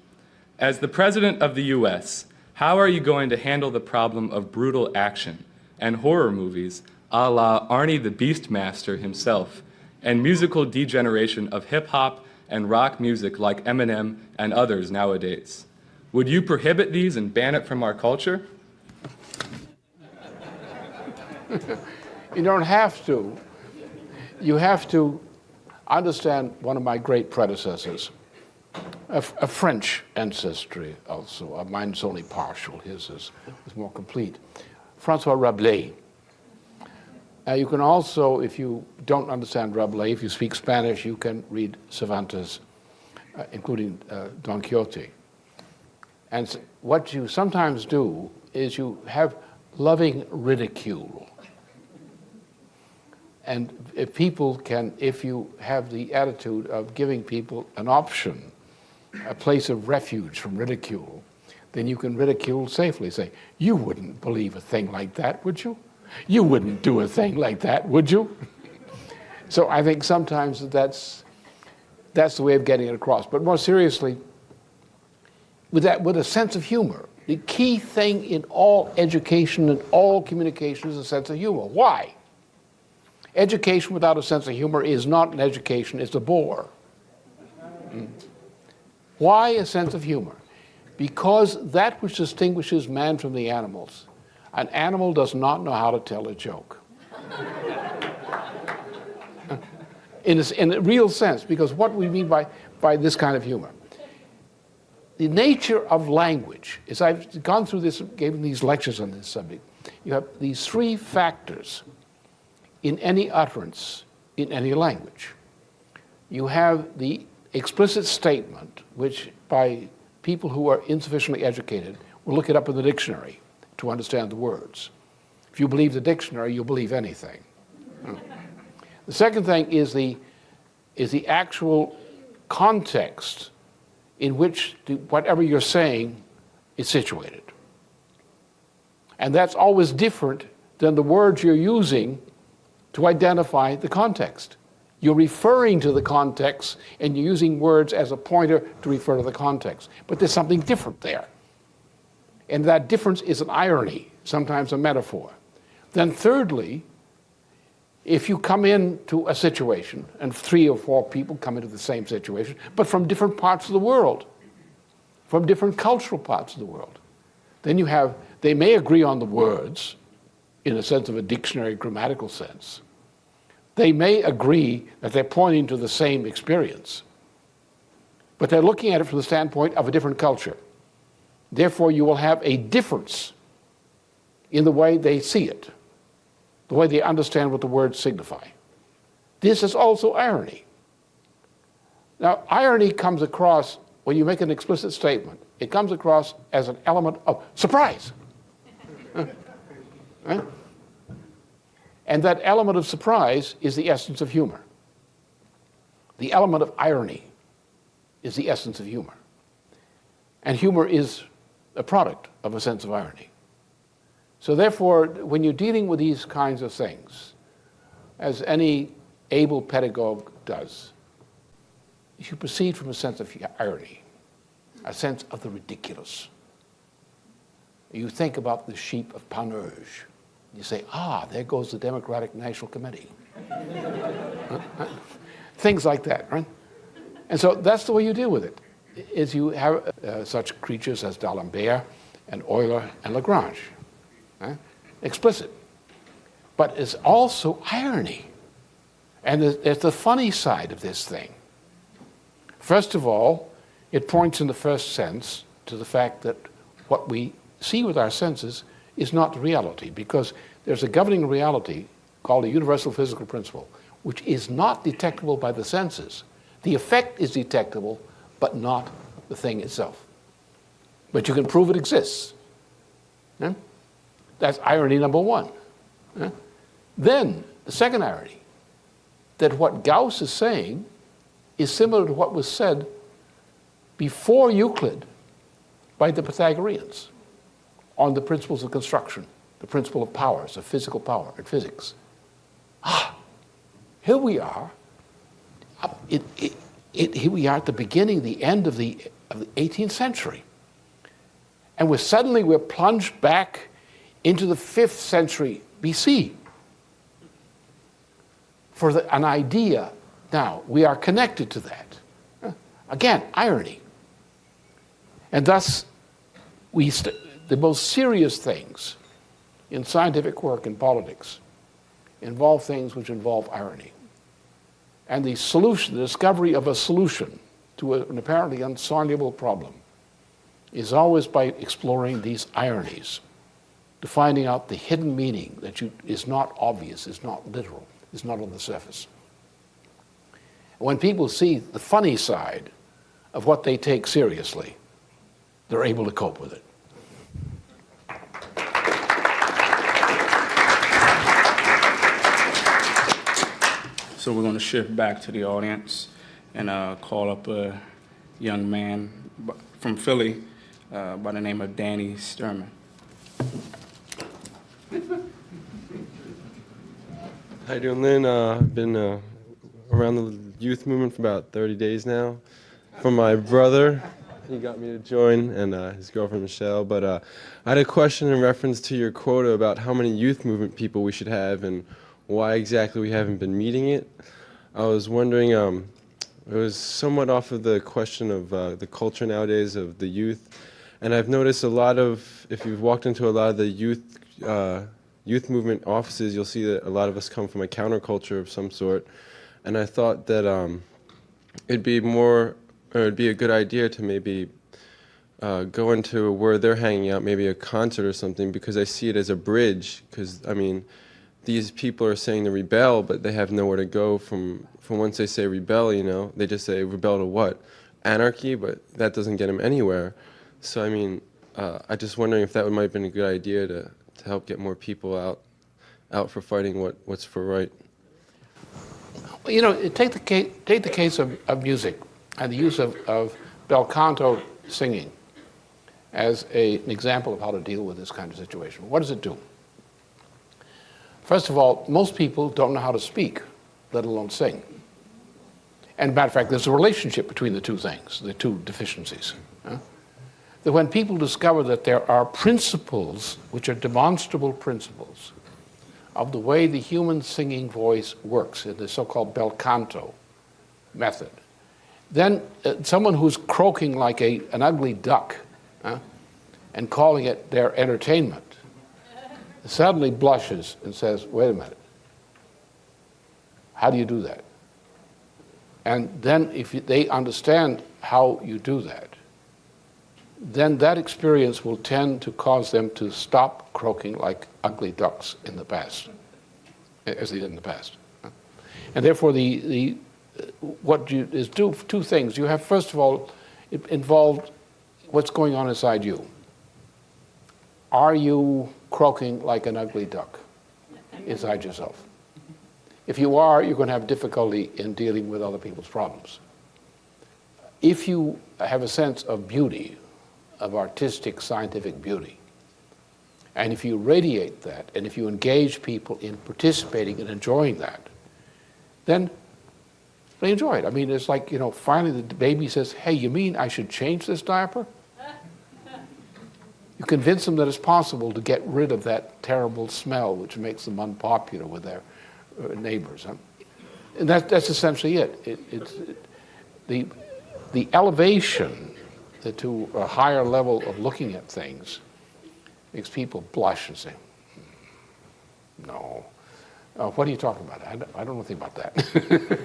As the President of the U.S., how are you going to handle the problem of brutal action and horror movies a la Arnie the Beastmaster himself, and musical degeneration of hip-hop and rock music like Eminem and others nowadays? Would you prohibit these and ban it from our culture? You don't have to. You have to understand one of my great predecessors, a French ancestry also. Mine's only partial, his is more complete. Francois Rabelais. You can also, if you don't understand Rabelais, if you speak Spanish, you can read Cervantes, including Don Quixote. And what you sometimes do is you have loving ridicule. And if people can, if you have the attitude of giving people an option, a place of refuge from ridicule, then you can ridicule safely. Say, you wouldn't believe a thing like that, would you? You wouldn't do a thing like that, would you? So I think sometimes that's the way of getting it across. But more seriously, with a sense of humor. The key thing in all education and all communication is a sense of humor. Why? Education without a sense of humor is not an education, it's a bore. Why a sense of humor? Because that which distinguishes man from the animals, an animal does not know how to tell a joke. In a real sense, because what we mean by this kind of humor. The nature of language, as I've gone through this, given these lectures on this subject, you have these 3 factors in any utterance, in any language. You have the explicit statement, which by people who are insufficiently educated will look it up in the dictionary to understand the words. If you believe the dictionary, you'll believe anything. The second thing is the actual context in which whatever you're saying is situated. And that's always different than the words you're using to identify the context. You're referring to the context and you're using words as a pointer to refer to the context. But there's something different there. And that difference is an irony, sometimes a metaphor. Then thirdly, if you come into a situation, and 3 or 4 people come into the same situation, but from different parts of the world, from different cultural parts of the world, then you have, they may agree on the words, in a sense of a dictionary grammatical sense. They may agree that they're pointing to the same experience, but they're looking at it from the standpoint of a different culture. Therefore, you will have a difference in the way they see it, the way they understand what the words signify. This is also irony. Now, irony comes across, when you make an explicit statement, it comes across as an element of surprise. Right? And that element of surprise is the essence of humor. The element of irony is the essence of humor. And humor is a product of a sense of irony. So therefore, when you're dealing with these kinds of things, as any able pedagogue does, you should proceed from a sense of irony, a sense of the ridiculous. You think about the sheep of Panurge. You say, there goes the Democratic National Committee. Things like that, right? And so that's the way you deal with it, is you have such creatures as D'Alembert and Euler and Lagrange. Explicit. but it's also irony. And there's the funny side of this thing. First of all, it points in the first sense to the fact that what we see with our senses is not reality, because there's a governing reality called a universal physical principle, which is not detectable by the senses. The effect is detectable, but not the thing itself. But you can prove it exists. Yeah? That's irony number one. Yeah? Then, the second irony, that what Gauss is saying is similar to what was said before Euclid by the Pythagoreans on the principles of construction, the principle of powers, of physical power in physics. Here we are. Here we are at the beginning, the end of the 18th century. And we're plunged back into the 5th century BC for an idea. Now, we are connected to that. Again, irony. And thus, the most serious things in scientific work and politics involve things which involve irony. And the solution, the discovery of a solution to an apparently insoluble problem is always by exploring these ironies, to finding out the hidden meaning that is not obvious, is not literal, is not on the surface. When people see the funny side of what they take seriously, they're able to cope with it. So we're going to shift back to the audience and call up a young man from Philly by the name of Danny Sturman. How you doing, Lynn? I've been around the youth movement for about 30 days now. From my brother, he got me to join, and his girlfriend Michelle. But I had a question in reference to your quota about how many youth movement people we should have and why exactly we haven't been meeting it. I was wondering, it was somewhat off of the question of the culture nowadays of the youth. And I've noticed a lot of, if you've walked into a lot of the youth movement offices, you'll see that a lot of us come from a counterculture of some sort. And I thought that it'd be a good idea to maybe go into where they're hanging out, maybe a concert or something, because I see it as a bridge. Because, I mean, these people are saying to rebel, but they have nowhere to go from once they say rebel, you know. They just say rebel to what? Anarchy, but that doesn't get them anywhere. So, I mean, I just wondering if that might have been a good idea to help get more people out for fighting what's for right. Well, you know, take the case of music and the use of bel canto singing as an example of how to deal with this kind of situation. What does it do? First of all, most people don't know how to speak, let alone sing. And matter of fact, there's a relationship between the two things, the two deficiencies. That when people discover that there are principles, which are demonstrable principles, of the way the human singing voice works in the so-called bel canto method, then someone who's croaking like an ugly duck and calling it their entertainment suddenly blushes and says, wait a minute, how do you do that? And then if they understand how you do that, then that experience will tend to cause them to stop croaking like ugly ducks in the past, as they did in the past. And therefore, two things. You have, first of all, it involved what's going on inside you. Are you croaking like an ugly duck inside yourself? If you are, you're going to have difficulty in dealing with other people's problems. If you have a sense of beauty, of artistic, scientific beauty, and if you radiate that, and if you engage people in participating and enjoying that, then they enjoy it. I mean, it's like, you know, finally the baby says, hey, you mean I should change this diaper? You convince them that it's possible to get rid of that terrible smell which makes them unpopular with their neighbors. And that's essentially it. The elevation to a higher level of looking at things makes people blush and say, no. What are you talking about? I don't know anything about that.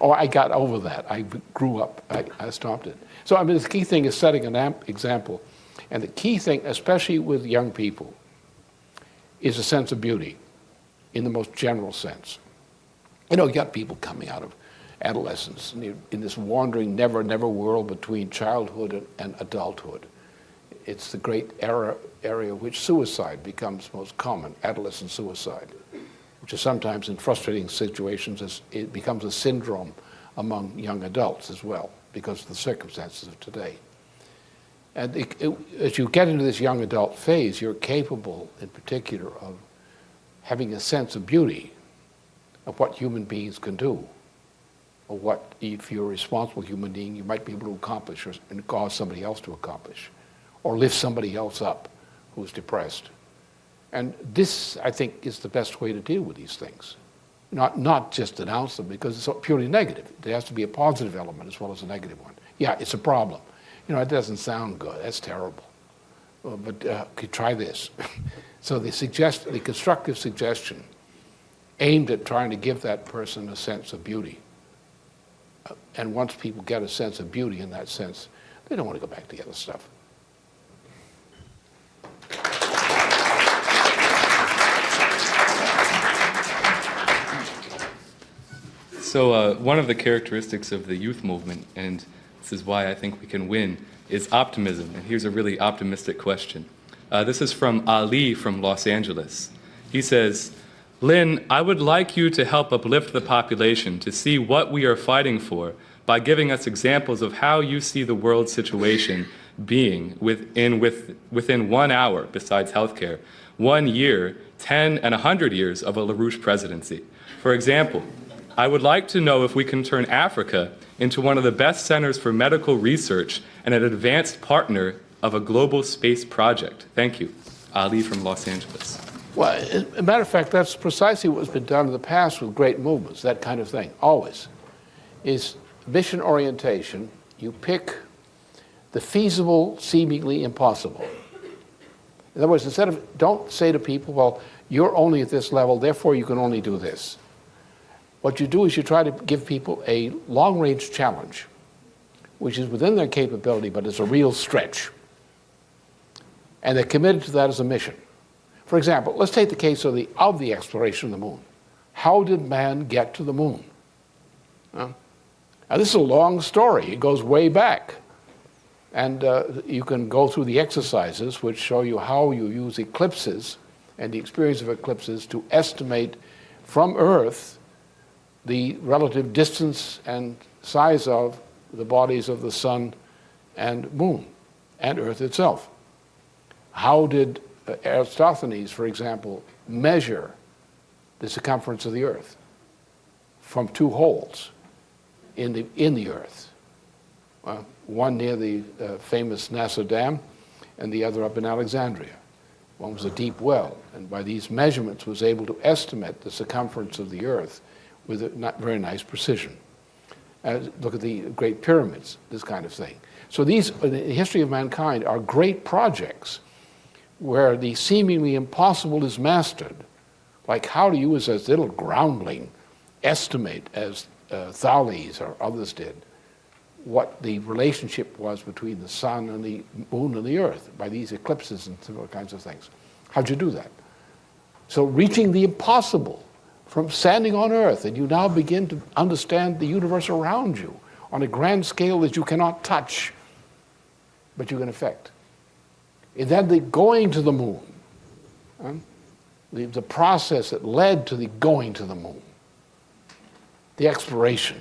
Oh, I got over that. I grew up. I stopped it. So, I mean, the key thing is setting an example. And the key thing, especially with young people, is a sense of beauty in the most general sense. You know, you got people coming out of adolescence in this wandering, never world between childhood and adulthood. It's the great area in which suicide becomes most common, adolescent suicide, which is sometimes in frustrating situations, it becomes a syndrome among young adults as well, because of the circumstances of today. And as you get into this young adult phase, you're capable, in particular, of having a sense of beauty of what human beings can do, or what, if you're a responsible human being, you might be able to accomplish and cause somebody else to accomplish, or lift somebody else up who's depressed. And this, I think, is the best way to deal with these things. Not just denounce them, because it's purely negative. There has to be a positive element as well as a negative one. Yeah, it's a problem. You know, it doesn't sound good. That's terrible. But could try this. So the constructive suggestion aimed at trying to give that person a sense of beauty. And once people get a sense of beauty in that sense, they don't want to go back to the other stuff. So one of the characteristics of the youth movement, and this is why I think we can win, is optimism. And here's a really optimistic question. This is from Ali from Los Angeles. He says, Lynn, I would like you to help uplift the population to see what we are fighting for by giving us examples of how you see the world situation being within 1 hour, besides healthcare, 1 year, 10 and 100 years of a LaRouche presidency. For example, I would like to know if we can turn Africa into one of the best centers for medical research and an advanced partner of a global space project. Thank you. Ali from Los Angeles. Well, as a matter of fact, that's precisely what's been done in the past with great movements, that kind of thing, always, is mission orientation. You pick the feasible, seemingly impossible. In other words, don't say to people, well, you're only at this level, therefore you can only do this. What you do is you try to give people a long-range challenge, which is within their capability, but it's a real stretch. And they're committed to that as a mission. For example, let's take the case of the exploration of the moon. How did man get to the moon? Now, this is a long story. It goes way back. And you can go through the exercises which show you how you use eclipses and the experience of eclipses to estimate from Earth the relative distance and size of the bodies of the sun and moon and Earth itself. How did Eratosthenes, for example, measure the circumference of the Earth? From 2 holes in the Earth. One near the famous NASA dam and the other up in Alexandria. One was a deep well, and by these measurements was able to estimate the circumference of the Earth with a not very nice precision. Look at the Great Pyramids, this kind of thing. So these, in the history of mankind, are great projects where the seemingly impossible is mastered. Like how do you, as a little groundling, estimate, as Thales or others did, what the relationship was between the sun and the moon and the Earth by these eclipses and similar kinds of things. How'd you do that? So reaching the impossible from standing on Earth, and you now begin to understand the universe around you on a grand scale that you cannot touch, but you can affect. And then the going to the moon, the process that led to the going to the moon, the exploration.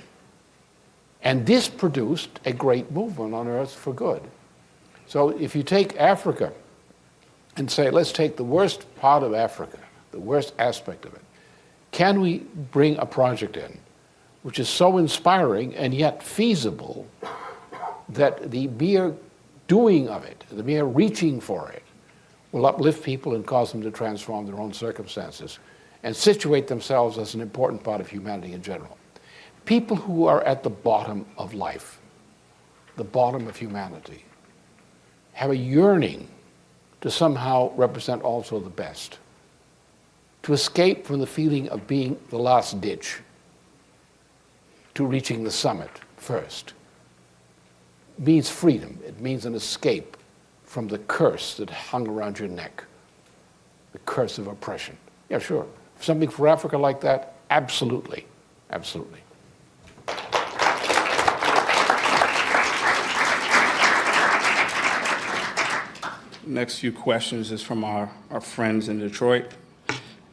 And this produced a great movement on Earth for good. So if you take Africa and say, let's take the worst part of Africa, the worst aspect of it, can we bring a project in which is so inspiring and yet feasible that the mere doing of it, the mere reaching for it, will uplift people and cause them to transform their own circumstances and situate themselves as an important part of humanity in general. People who are at the bottom of life, the bottom of humanity, have a yearning to somehow represent also the best. to escape from the feeling of being the last ditch, to reaching the summit first. It means freedom. It means an escape from the curse that hung around your neck, the curse of oppression. Yeah, sure. Something for Africa like that? Absolutely. Absolutely. Next few questions is from our friends in Detroit.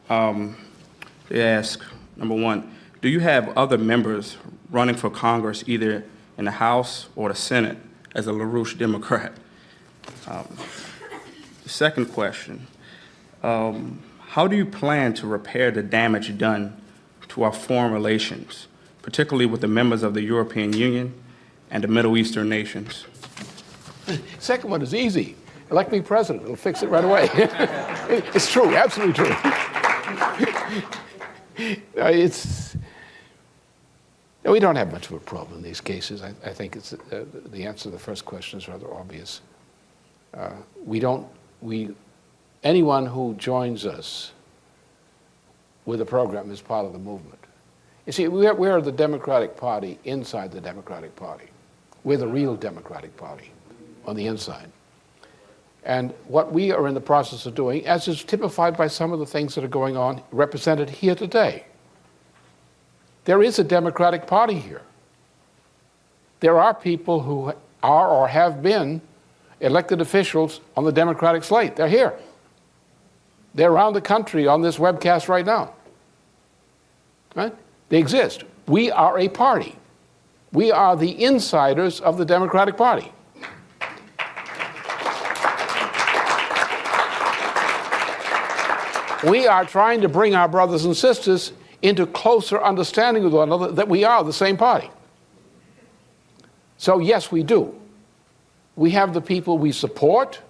They ask, number one, do you have other members running for Congress either in the House or the Senate as a LaRouche Democrat? The second question, how do you plan to repair the damage done to our foreign relations, particularly with the members of the European Union and the Middle Eastern nations? Second one is easy. Elect me president. It'll fix it right away. It's true, absolutely true. We don't have much of a problem in these cases. I think it's the answer to the first question is rather obvious. Anyone who joins us with a program is part of the movement. You see, we're the Democratic Party inside the Democratic Party. We're the real Democratic Party on the inside. And what we are in the process of doing, as is typified by some of the things that are going on represented here today, there is a Democratic Party here. There are people who are or have been elected officials on the Democratic slate. They're here. They're around the country on this webcast right now. Right? They exist. We are a party. We are the insiders of the Democratic Party. We are trying to bring our brothers and sisters into closer understanding with one another that we are the same party. So yes, we do. We have the people we support,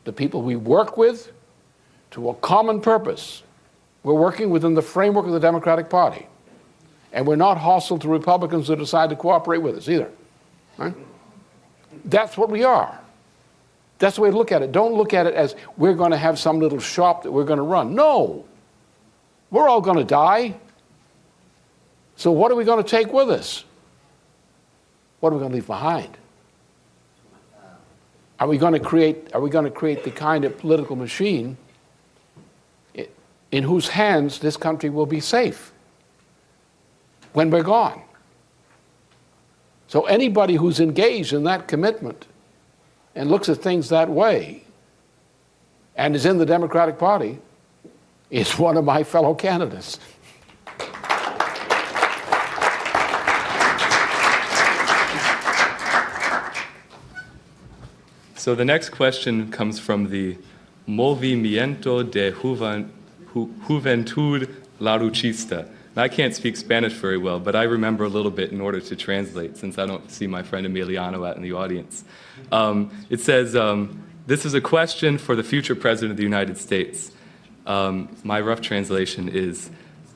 the people we work with, to a common purpose. We're working within the framework of the Democratic Party. And we're not hostile to Republicans who decide to cooperate with us either. Right? That's what we are. That's the way to look at it. Don't look at it as we're going to have some little shop that we're going to run. No. We're all going to die. So what are we going to take with us? What are we going to leave behind? Are we going to create the kind of political machine in whose hands this country will be safe when we're gone? So anybody who's engaged in that commitment and looks at things that way and is in the Democratic Party is one of my fellow candidates. So the next question comes from the Movimiento de Juventud LaRouchista. I can't speak Spanish very well, but I remember a little bit in order to translate, since I don't see my friend Emiliano out in the audience. It says, this is a question for the future President of the United States. My rough translation is,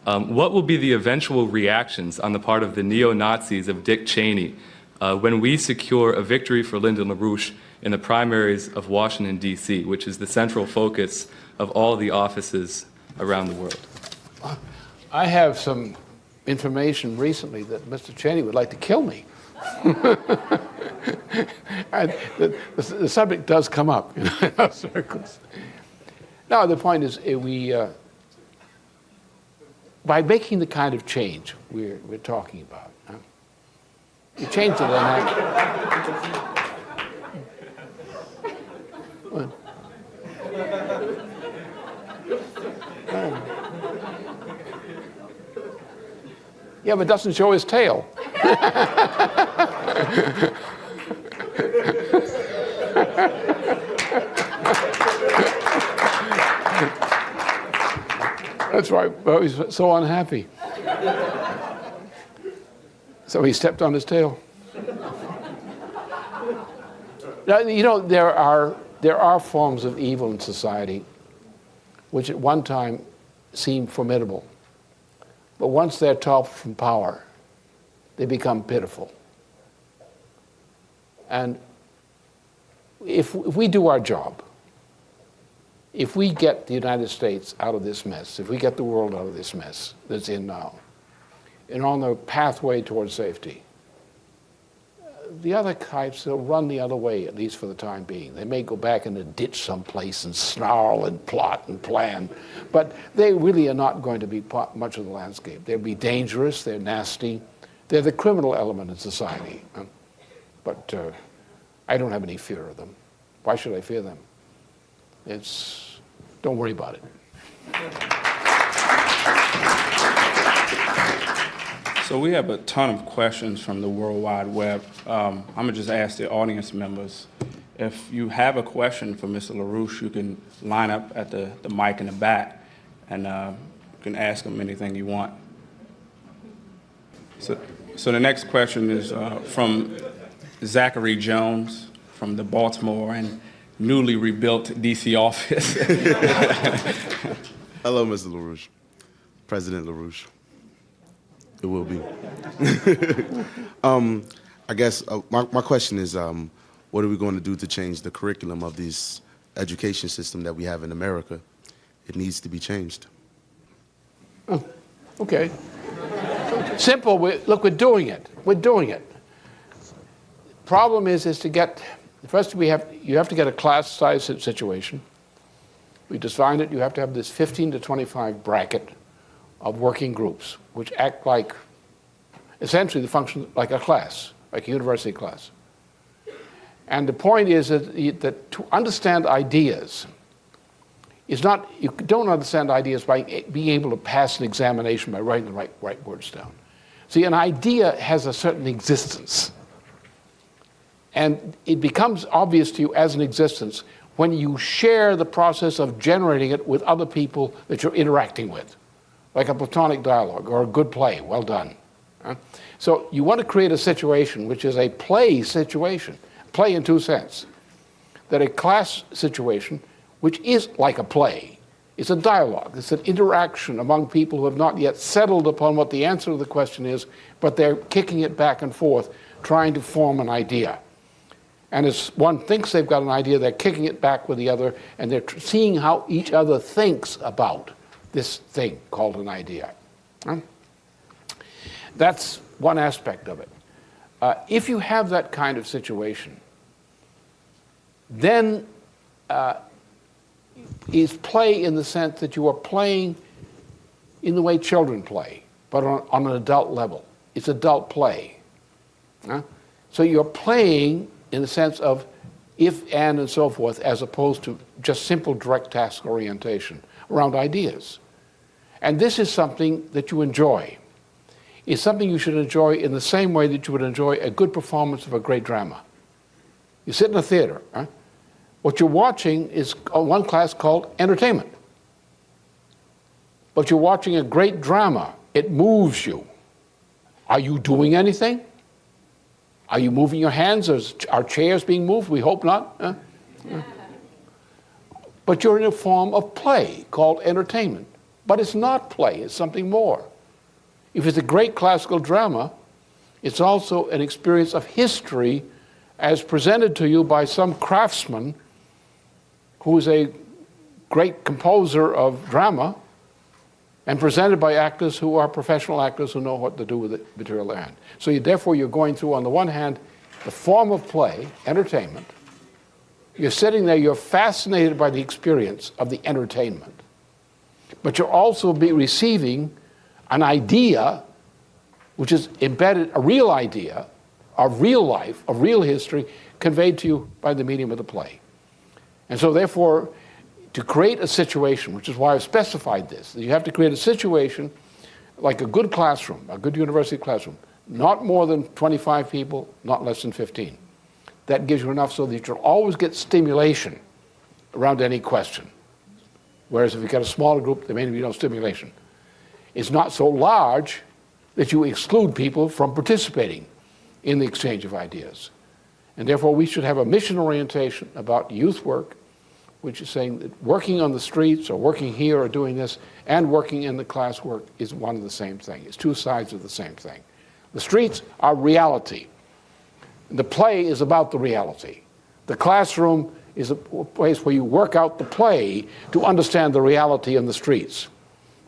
what will be the eventual reactions on the part of the neo-Nazis of Dick Cheney when we secure a victory for Lyndon LaRouche in the primaries of Washington, D.C., which is the central focus of all the offices around the world? I have some information recently that Mr. Cheney would like to kill me. The subject does come up in our circles. Now, the point is, by making the kind of change we're talking about, you change the dynamic. Yeah, but it doesn't show his tail. That's right. Well, he's so unhappy. So he stepped on his tail. Now, you know, there are forms of evil in society which at one time seemed formidable. But once they're toppled from power, they become pitiful. And if we do our job, if we get the United States out of this mess, if we get the world out of this mess that's in now, and on the pathway towards safety, the other types, they'll run the other way, at least for the time being. They may go back in a ditch someplace and snarl and plot and plan, but they really are not going to be much of the landscape. They'll be dangerous, they're nasty, they're the criminal element in society. But I don't have any fear of them. Why should I fear them? Don't worry about it. So we have a ton of questions from the World Wide Web. I'm going to just ask the audience members, if you have a question for Mr. LaRouche, you can line up at the mic in the back, and you can ask him anything you want. So the next question is from Zachary Jones from the Baltimore and newly rebuilt D.C. office. Hello, Mr. LaRouche. President LaRouche. It will be. I guess my question is, what are we going to do to change the curriculum of this education system that we have in America? It needs to be changed. Oh, okay. Simple. Look, we're doing it. We're doing it. Problem is to get, first you have to get a class size situation. We defined it. You have to have this 15 to 25 bracket of working groups, which act like, essentially they function like a class, like a university class. And the point is that to understand ideas is not, you don't understand ideas by being able to pass an examination by writing the right words down. See, an idea has a certain existence. And it becomes obvious to you as an existence when you share the process of generating it with other people that you're interacting with, like a platonic dialogue or a good play, well done. So you want to create a situation which is a play situation, play in two senses, that a class situation which is like a play. It's a dialogue. It's an interaction among people who have not yet settled upon what the answer to the question is, but they're kicking it back and forth, trying to form an idea. And as one thinks they've got an idea, they're kicking it back with the other, and they're seeing how each other thinks about this thing called an idea. That's one aspect of it. If you have that kind of situation, then is play in the sense that you are playing in the way children play, but on an adult level. It's adult play. So you're playing in the sense of if, and so forth, as opposed to just simple direct task orientation around ideas. And this is something that you enjoy. It's something you should enjoy in the same way that you would enjoy a good performance of a great drama. You sit in a theater. What you're watching is one class called entertainment. But you're watching a great drama. It moves you. Are you doing anything? Are you moving your hands? Are chairs being moved? We hope not. But you're in a form of play called entertainment. But it's not play, it's something more. If it's a great classical drama, it's also an experience of history as presented to you by some craftsman who is a great composer of drama and presented by actors who are professional actors who know what to do with the material in their hand. So therefore you're going through, on the one hand, the form of play, entertainment. You're sitting there, you're fascinated by the experience of the entertainment. But you're also receiving an idea which is embedded, a real idea of real life, of real history, conveyed to you by the medium of the play. And so therefore, to create a situation, which is why I've specified this, that you have to create a situation like a good classroom, a good university classroom, not more than 25 people, not less than 15. That gives you enough so that you'll always get stimulation around any question. Whereas if you get a smaller group, there may be no stimulation. It's not so large that you exclude people from participating in the exchange of ideas. And therefore, we should have a mission orientation about youth work, which is saying that working on the streets or working here or doing this and working in the classwork is one and the same thing. It's two sides of the same thing. The streets are reality. The play is about the reality. The classroom is a place where you work out the play to understand the reality in the streets.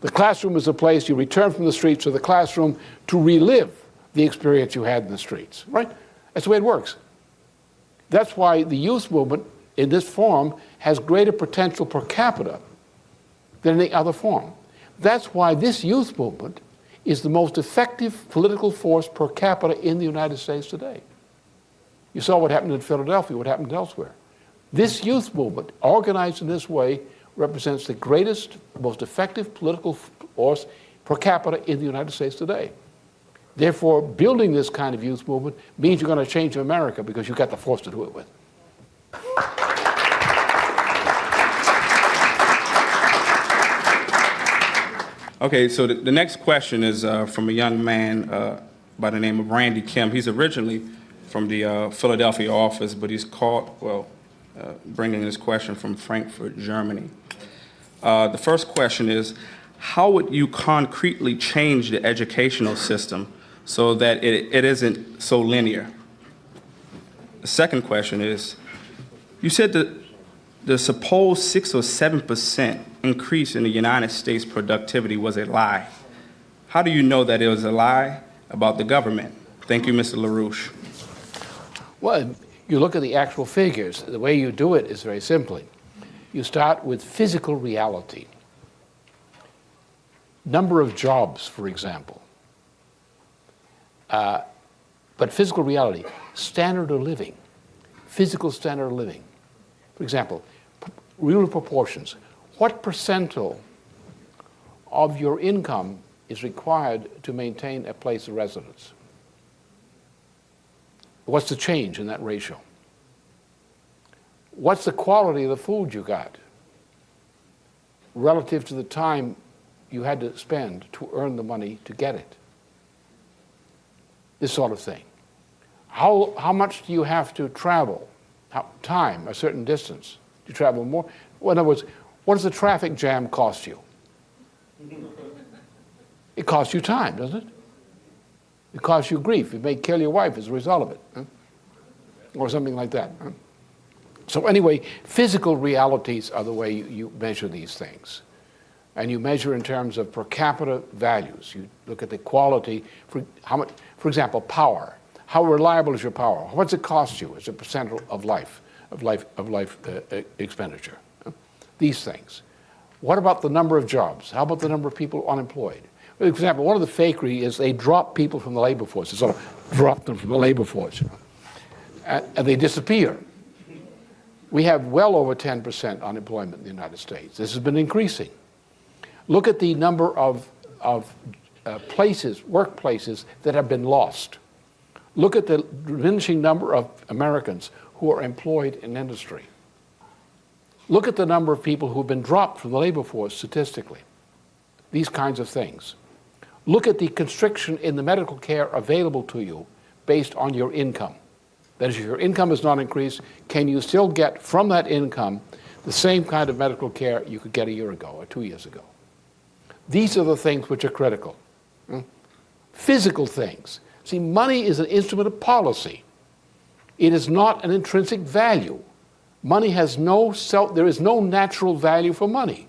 The classroom is a place you return from the streets to the classroom to relive the experience you had in the streets, right? That's the way it works. That's why the youth movement in this form has greater potential per capita than any other form. That's why this youth movement is the most effective political force per capita in the United States today. You saw what happened in Philadelphia, what happened elsewhere. This youth movement, organized in this way, represents the greatest, most effective political force per capita in the United States today. Therefore, building this kind of youth movement means you're going to change America because you've got the force to do it with. Okay, so the next question is from a young man by the name of Randy Kim. He's originally from the Philadelphia office, but he's bringing this question from Frankfurt, Germany. The first question is, how would you concretely change the educational system so that it isn't so linear? The second question is, you said that the supposed 6 or 7% increase in the United States productivity was a lie. How do you know that it was a lie about the government? Thank you, Mr. LaRouche. Well, you look at the actual figures. The way you do it is very simply. You start with physical reality. Number of jobs, for example. But physical reality, standard of living, physical standard of living. For example, real proportions. What percentile of your income is required to maintain a place of residence? What's the change in that ratio? What's the quality of the food you got relative to the time you had to spend to earn the money to get it? This sort of thing. How much do you have to travel? Time, a certain distance. Do you travel more? Well, in other words, what does a traffic jam cost you? It costs you time, doesn't it? It costs you grief. You may kill your wife as a result of it, or something like that. So anyway, physical realities are the way you measure these things. And you measure in terms of per capita values. You look at the quality, for example, power. How reliable is your power? What's it cost you as a percent of life expenditure? These things. What about the number of jobs? How about the number of people unemployed? For example, one of the fakery is they drop people from the labor force. They sort of drop them from the labor force, and they disappear. We have well over 10% unemployment in the United States. This has been increasing. Look at the number of workplaces that have been lost. Look at the diminishing number of Americans who are employed in industry. Look at the number of people who have been dropped from the labor force statistically. These kinds of things. Look at the constriction in the medical care available to you based on your income. That is, if your income is not increased, can you still get from that income the same kind of medical care you could get a year ago or 2 years ago? These are the things which are critical. Physical things. See, money is an instrument of policy. It is not an intrinsic value. Money has there is no natural value for money.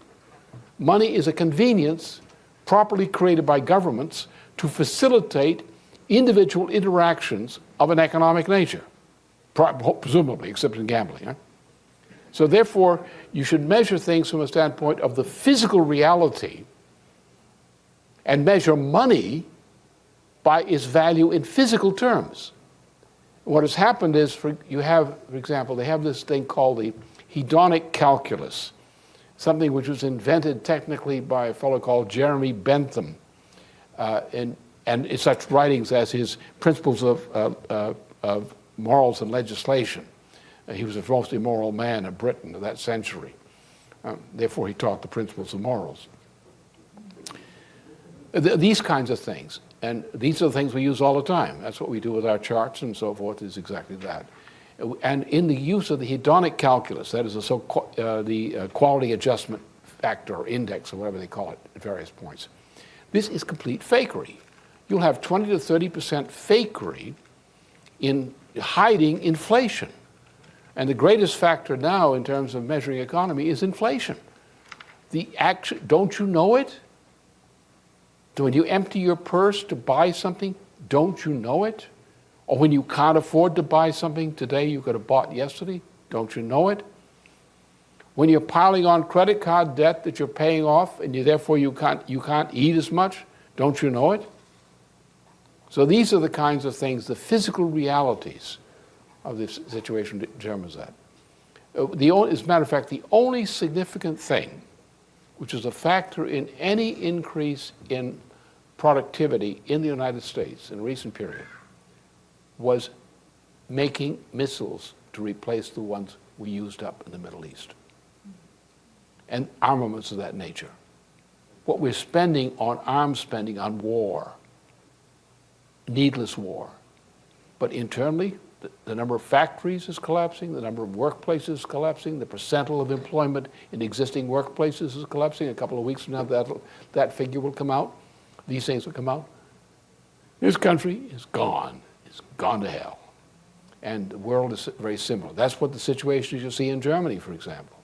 Money is a convenience properly created by governments to facilitate individual interactions of an economic nature, presumably, except in gambling. So therefore, you should measure things from a standpoint of the physical reality and measure money by its value in physical terms. What has happened is, for example, they have this thing called the hedonic calculus, something which was invented technically by a fellow called Jeremy Bentham, and in such writings as his Principles of Morals and Legislation. He was a most immoral man in Britain of that century. Therefore, he taught the principles of morals. These kinds of things. And these are the things we use all the time. That's what we do with our charts and so forth, is exactly that. And in the use of the hedonic calculus, that is the quality adjustment factor or index or whatever they call it at various points, this is complete fakery. You'll have 20 to 30% fakery in hiding inflation. And the greatest factor now in terms of measuring economy is inflation. Don't you know it? When you empty your purse to buy something, don't you know it? Or when you can't afford to buy something today you could have bought yesterday, don't you know it? When you're piling on credit card debt that you're paying off and therefore you can't eat as much, don't you know it? So these are the kinds of things, the physical realities of this situation determines that. As a matter of fact, the only significant thing which is a factor in any increase in productivity in the United States in a recent period was making missiles to replace the ones we used up in the Middle East. And armaments of that nature. What we're spending on arms spending on war, needless war. But internally, the number of factories is collapsing, the number of workplaces is collapsing, the percentile of employment in existing workplaces is collapsing. A couple of weeks from now, that figure will come out. These things will come out. This country is gone. It's gone to hell. And the world is very similar. That's what the situation you see in Germany, for example.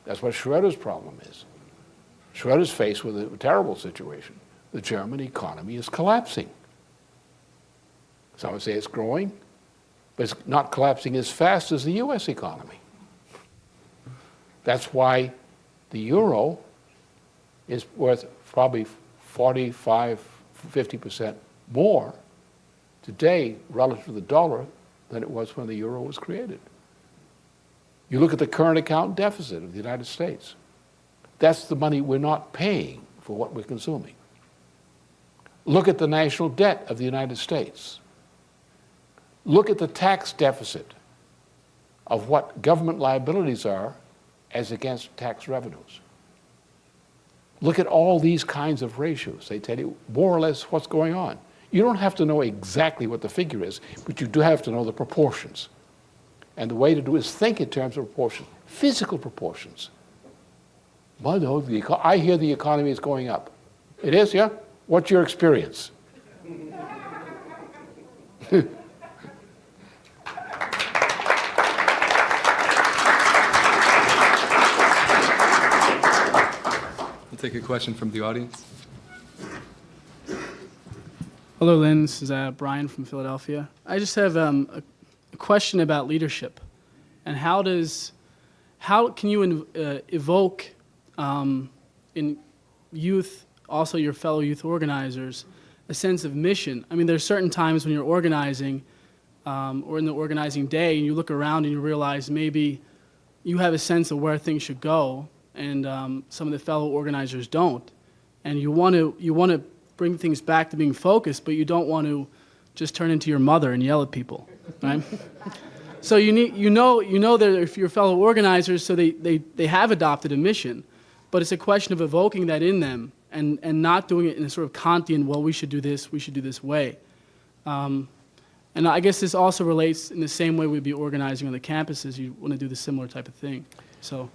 That's what Schroeder's problem is. Schroeder's faced with a terrible situation. The German economy is collapsing. Some would say it's growing, but it's not collapsing as fast as the U.S. economy. That's why the euro is worth probably 45, 50% more today relative to the dollar than it was when the euro was created. You look at the current account deficit of the United States. That's the money we're not paying for what we're consuming. Look at the national debt of the United States. Look at the tax deficit of what government liabilities are as against tax revenues. Look at all these kinds of ratios. They tell you more or less what's going on. You don't have to know exactly what the figure is, but you do have to know the proportions. And the way to do it is think in terms of proportions, physical proportions. Well, no, I hear the economy is going up. It is, yeah? What's your experience? We'll take a question from the audience. Hello, Lynn. This is Brian from Philadelphia. I just have a question about leadership, and how can you evoke in youth, also your fellow youth organizers, a sense of mission? I mean, there's certain times when you're organizing, or in the organizing day, and you look around and you realize maybe you have a sense of where things should go, and some of the fellow organizers don't, and you want to bring things back to being focused, but you don't want to just turn into your mother and yell at people, right? So you know that if you're fellow organizers, so they have adopted a mission, but it's a question of evoking that in them and not doing it in a sort of Kantian, well, we should do this way. And I guess this also relates in the same way we'd be organizing on the campuses. You want to do the similar type of thing. So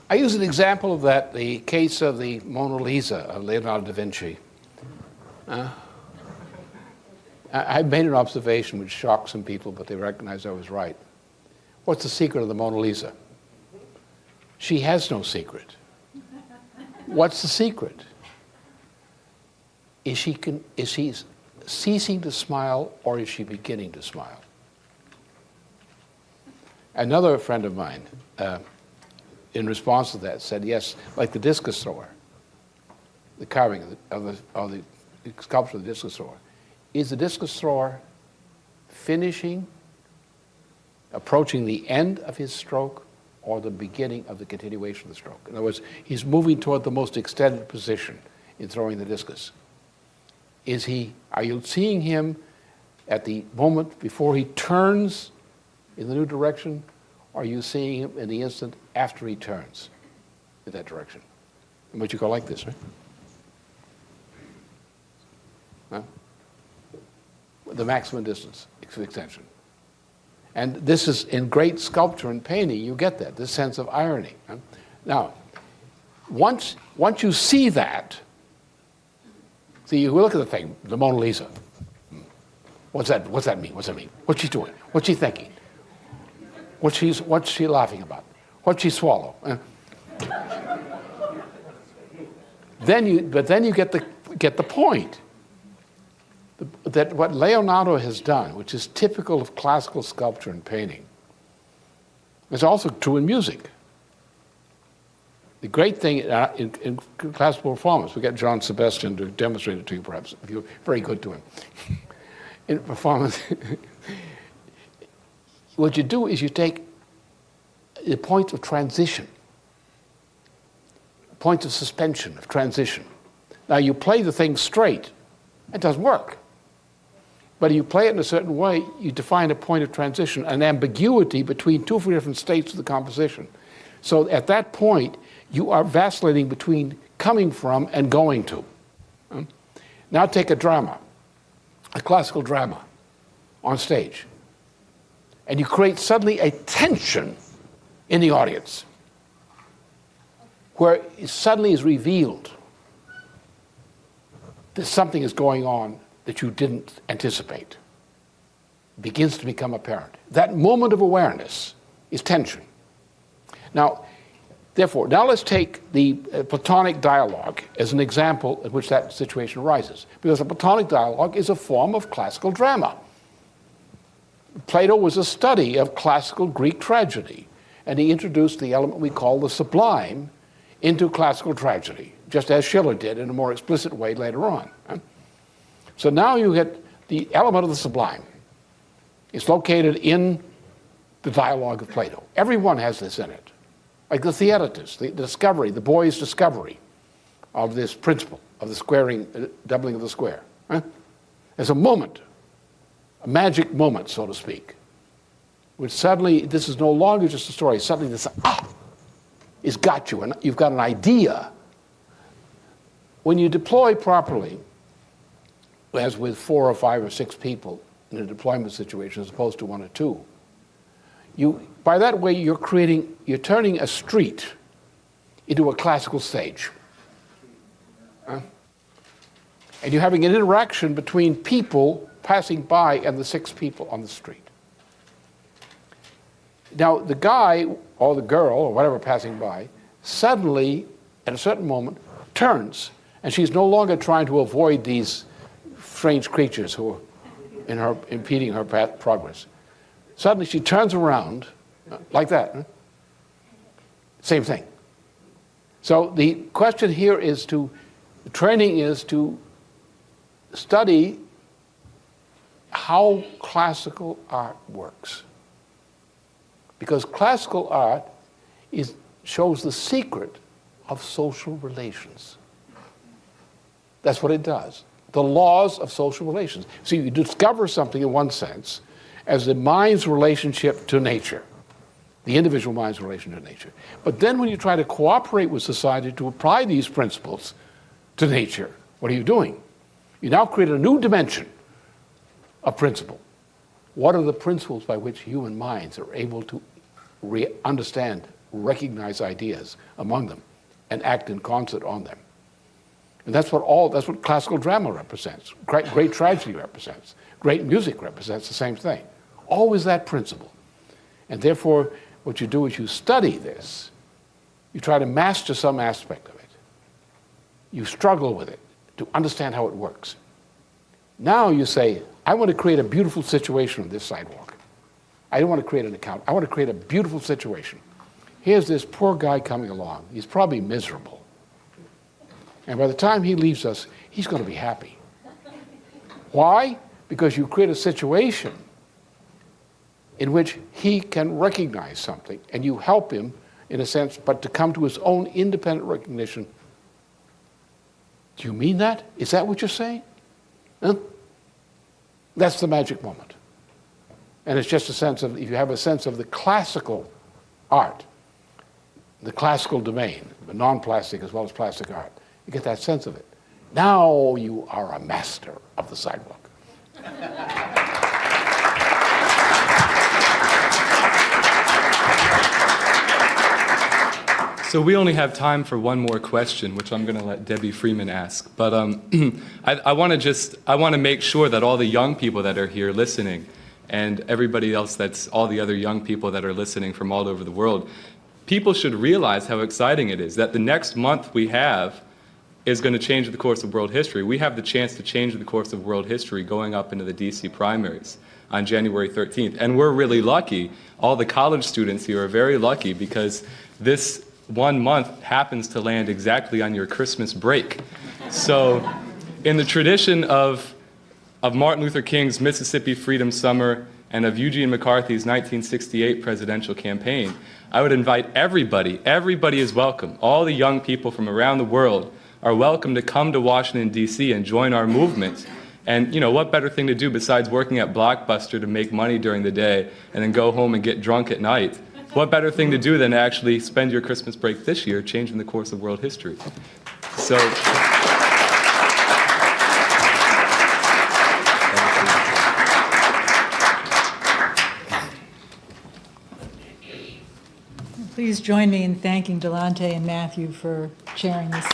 I use an example of that, the case of the Mona Lisa of Leonardo da Vinci. I made an observation which shocked some people, but they recognized I was right. What's the secret of the Mona Lisa? She has no secret. What's the secret? Is she ceasing to smile, or is she beginning to smile? Another friend of mine, in response to that, said, yes, like the discus thrower, the carving of the sculpture of the discus thrower. Is the discus thrower approaching the end of his stroke, or the beginning of the continuation of the stroke? In other words, he's moving toward the most extended position in throwing the discus. Are you seeing him at the moment before he turns in the new direction, or are you seeing him in the instant after he turns in that direction? And what you go like this, right? Huh? The maximum distance extension. And this is in great sculpture and painting, you get that, this sense of irony. Huh? Now, once you see that, you look at the thing, the Mona Lisa. What's that mean? What's she doing? What's she thinking? What's she laughing about? What'd she swallow? Then you get the point. That what Leonardo has done, which is typical of classical sculpture and painting, is also true in music. The great thing in classical performance, we get John Sebastian to demonstrate it to you, perhaps, if you're very good to him. In performance, what you do is you take the points of transition, points of suspension, of transition. Now you play the thing straight, it doesn't work. But if you play it in a certain way, you define a point of transition, an ambiguity between two different states of the composition. So at that point, you are vacillating between coming from and going to. Now take a drama, a classical drama on stage, and you create suddenly a tension in the audience where it suddenly is revealed that something is going on that you didn't anticipate. It begins to become apparent. That moment of awareness is tension. Now, therefore, now let's take the Platonic dialogue as an example in which that situation arises. Because the Platonic dialogue is a form of classical drama. Plato was a study of classical Greek tragedy, and he introduced the element we call the sublime into classical tragedy, just as Schiller did in a more explicit way later on. So now you get the element of the sublime. It's located in the dialogue of Plato. Everyone has this in it. Like the Theaetetus, the discovery, the boy's discovery of this principle of the squaring, doubling of the square. There's a moment, a magic moment, so to speak, which suddenly, this is no longer just a story, suddenly this, it's got you, and you've got an idea. When you deploy properly, as with 4 or 5 or 6 people in a deployment situation as opposed to 1 or 2, by that way you're turning a street into a classical stage. And you're having an interaction between people passing by and the 6 people on the street. Now the guy or the girl or whatever passing by suddenly at a certain moment turns, and she's no longer trying to avoid these strange creatures who are impeding her progress. Suddenly she turns around like that. Same thing. So the question here is the training is to study how classical art works. Because classical art shows the secret of social relations. That's what it does. The laws of social relations. So you discover something in one sense as the mind's relationship to nature, the individual mind's relation to nature. But then when you try to cooperate with society to apply these principles to nature, what are you doing? You now create a new dimension of principle. What are the principles by which human minds are able to understand, recognize ideas among them, and act in concert on them? And that's what classical drama represents. Great tragedy represents. Great music represents the same thing. Always that principle. And therefore, what you do is you study this. You try to master some aspect of it. You struggle with it to understand how it works. Now you say, I want to create a beautiful situation on this sidewalk. I don't want to create an account. I want to create a beautiful situation. Here's this poor guy coming along. He's probably miserable. And by the time he leaves us, he's going to be happy. Why? Because you create a situation in which he can recognize something, and you help him, in a sense, but to come to his own independent recognition. Do you mean that? Is that what you're saying? Huh? That's the magic moment. And it's just a sense of, if you have a sense of the classical art, the classical domain, the non-plastic as well as plastic art, you get that sense of it. Now you are a master of the sidewalk. So we only have time for one more question, which I'm going to let Debbie Freeman ask. But I want to make sure that all the young people that are here listening and everybody else, that's all the other young people that are listening from all over the world, people should realize how exciting it is that the next month we have is going to change the course of world history. We have the chance to change the course of world history going up into the DC primaries on January 13th. And we're really lucky. All the college students here are very lucky because this 1 month happens to land exactly on your Christmas break. So in the tradition of Martin Luther King's Mississippi Freedom Summer and of Eugene McCarthy's 1968 presidential campaign, I would invite everybody. Everybody is welcome. All the young people from around the world are welcome to come to Washington, D.C. and join our movement. And, you know, what better thing to do besides working at Blockbuster to make money during the day and then go home and get drunk at night? What better thing to do than to actually spend your Christmas break this year changing the course of world history? So, please join me in thanking Delante and Matthew for chairing this.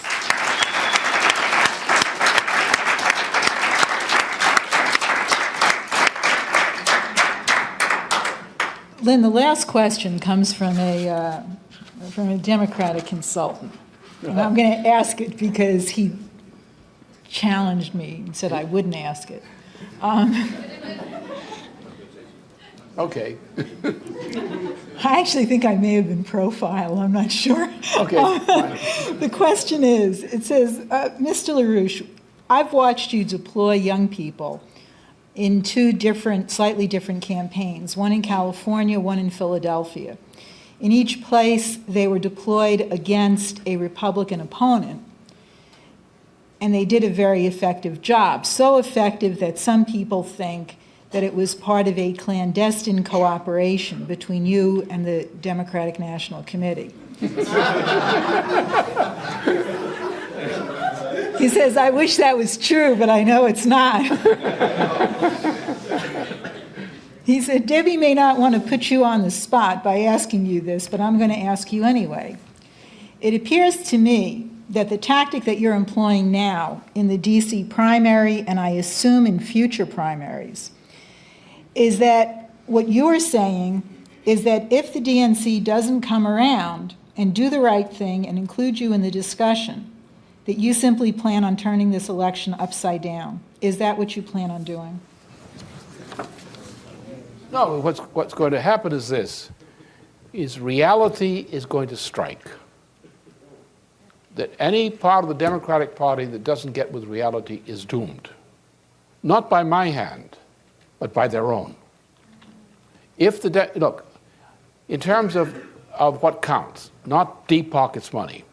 Lynn, the last question comes from a Democratic consultant. And I'm going to ask it because he challenged me and said I wouldn't ask it. Okay. I actually think I may have been profiled. I'm not sure. Okay. The question is, it says, Mr. LaRouche, I've watched you deploy young people in two slightly different campaigns, one in California, one in Philadelphia. In each place, they were deployed against a Republican opponent, and they did a very effective job, so effective that some people think that it was part of a clandestine cooperation between you and the Democratic National Committee. He says, I wish that was true, but I know it's not. He said, Debbie may not want to put you on the spot by asking you this, but I'm going to ask you anyway. It appears to me that the tactic that you're employing now in the DC primary, and I assume in future primaries, is that what you're saying is that if the DNC doesn't come around and do the right thing and include you in the discussion, that you simply plan on turning this election upside down. Is that what you plan on doing? No, what's going to happen is this, is reality is going to strike. That any part of the Democratic Party that doesn't get with reality is doomed. Not by my hand, but by their own. If look, in terms of what counts, not deep pockets money,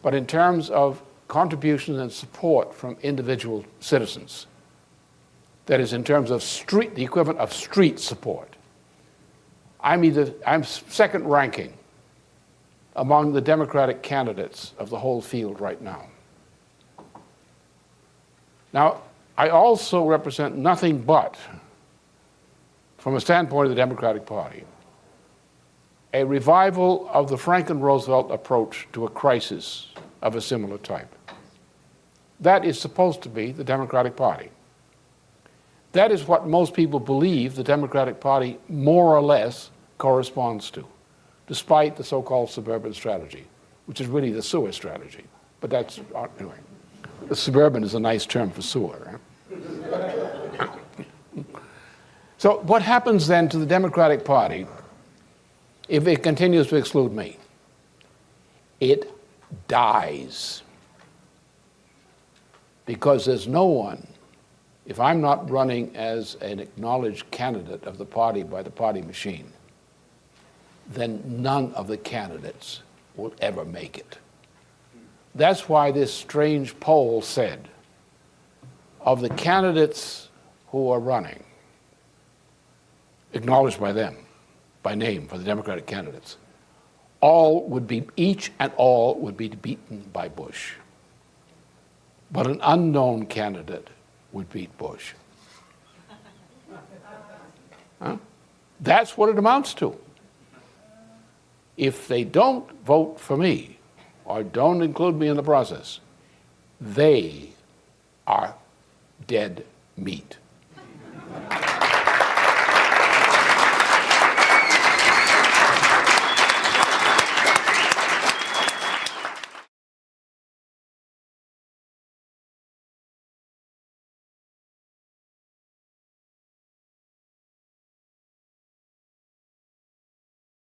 but in terms of contributions and support from individual citizens, that is in terms of the equivalent of street support, I'm second ranking among the Democratic candidates of the whole field right now. Now, I also represent nothing but, from a standpoint of the Democratic Party, a revival of the Franklin Roosevelt approach to a crisis of a similar type. That is supposed to be the Democratic Party. That is what most people believe the Democratic Party more or less corresponds to, despite the so-called suburban strategy, which is really the sewer strategy. But that's, anyway, the suburban is a nice term for sewer. Right? So what happens then to the Democratic Party if it continues to exclude me? It dies. Because there's no one, if I'm not running as an acknowledged candidate of the party by the party machine, then none of the candidates will ever make it. That's why this strange poll said, of the candidates who are running, acknowledged by them, by name for the Democratic candidates, each and all would be beaten by Bush. But an unknown candidate would beat Bush. Huh? That's what it amounts to. If they don't vote for me, or don't include me in the process, they are dead meat.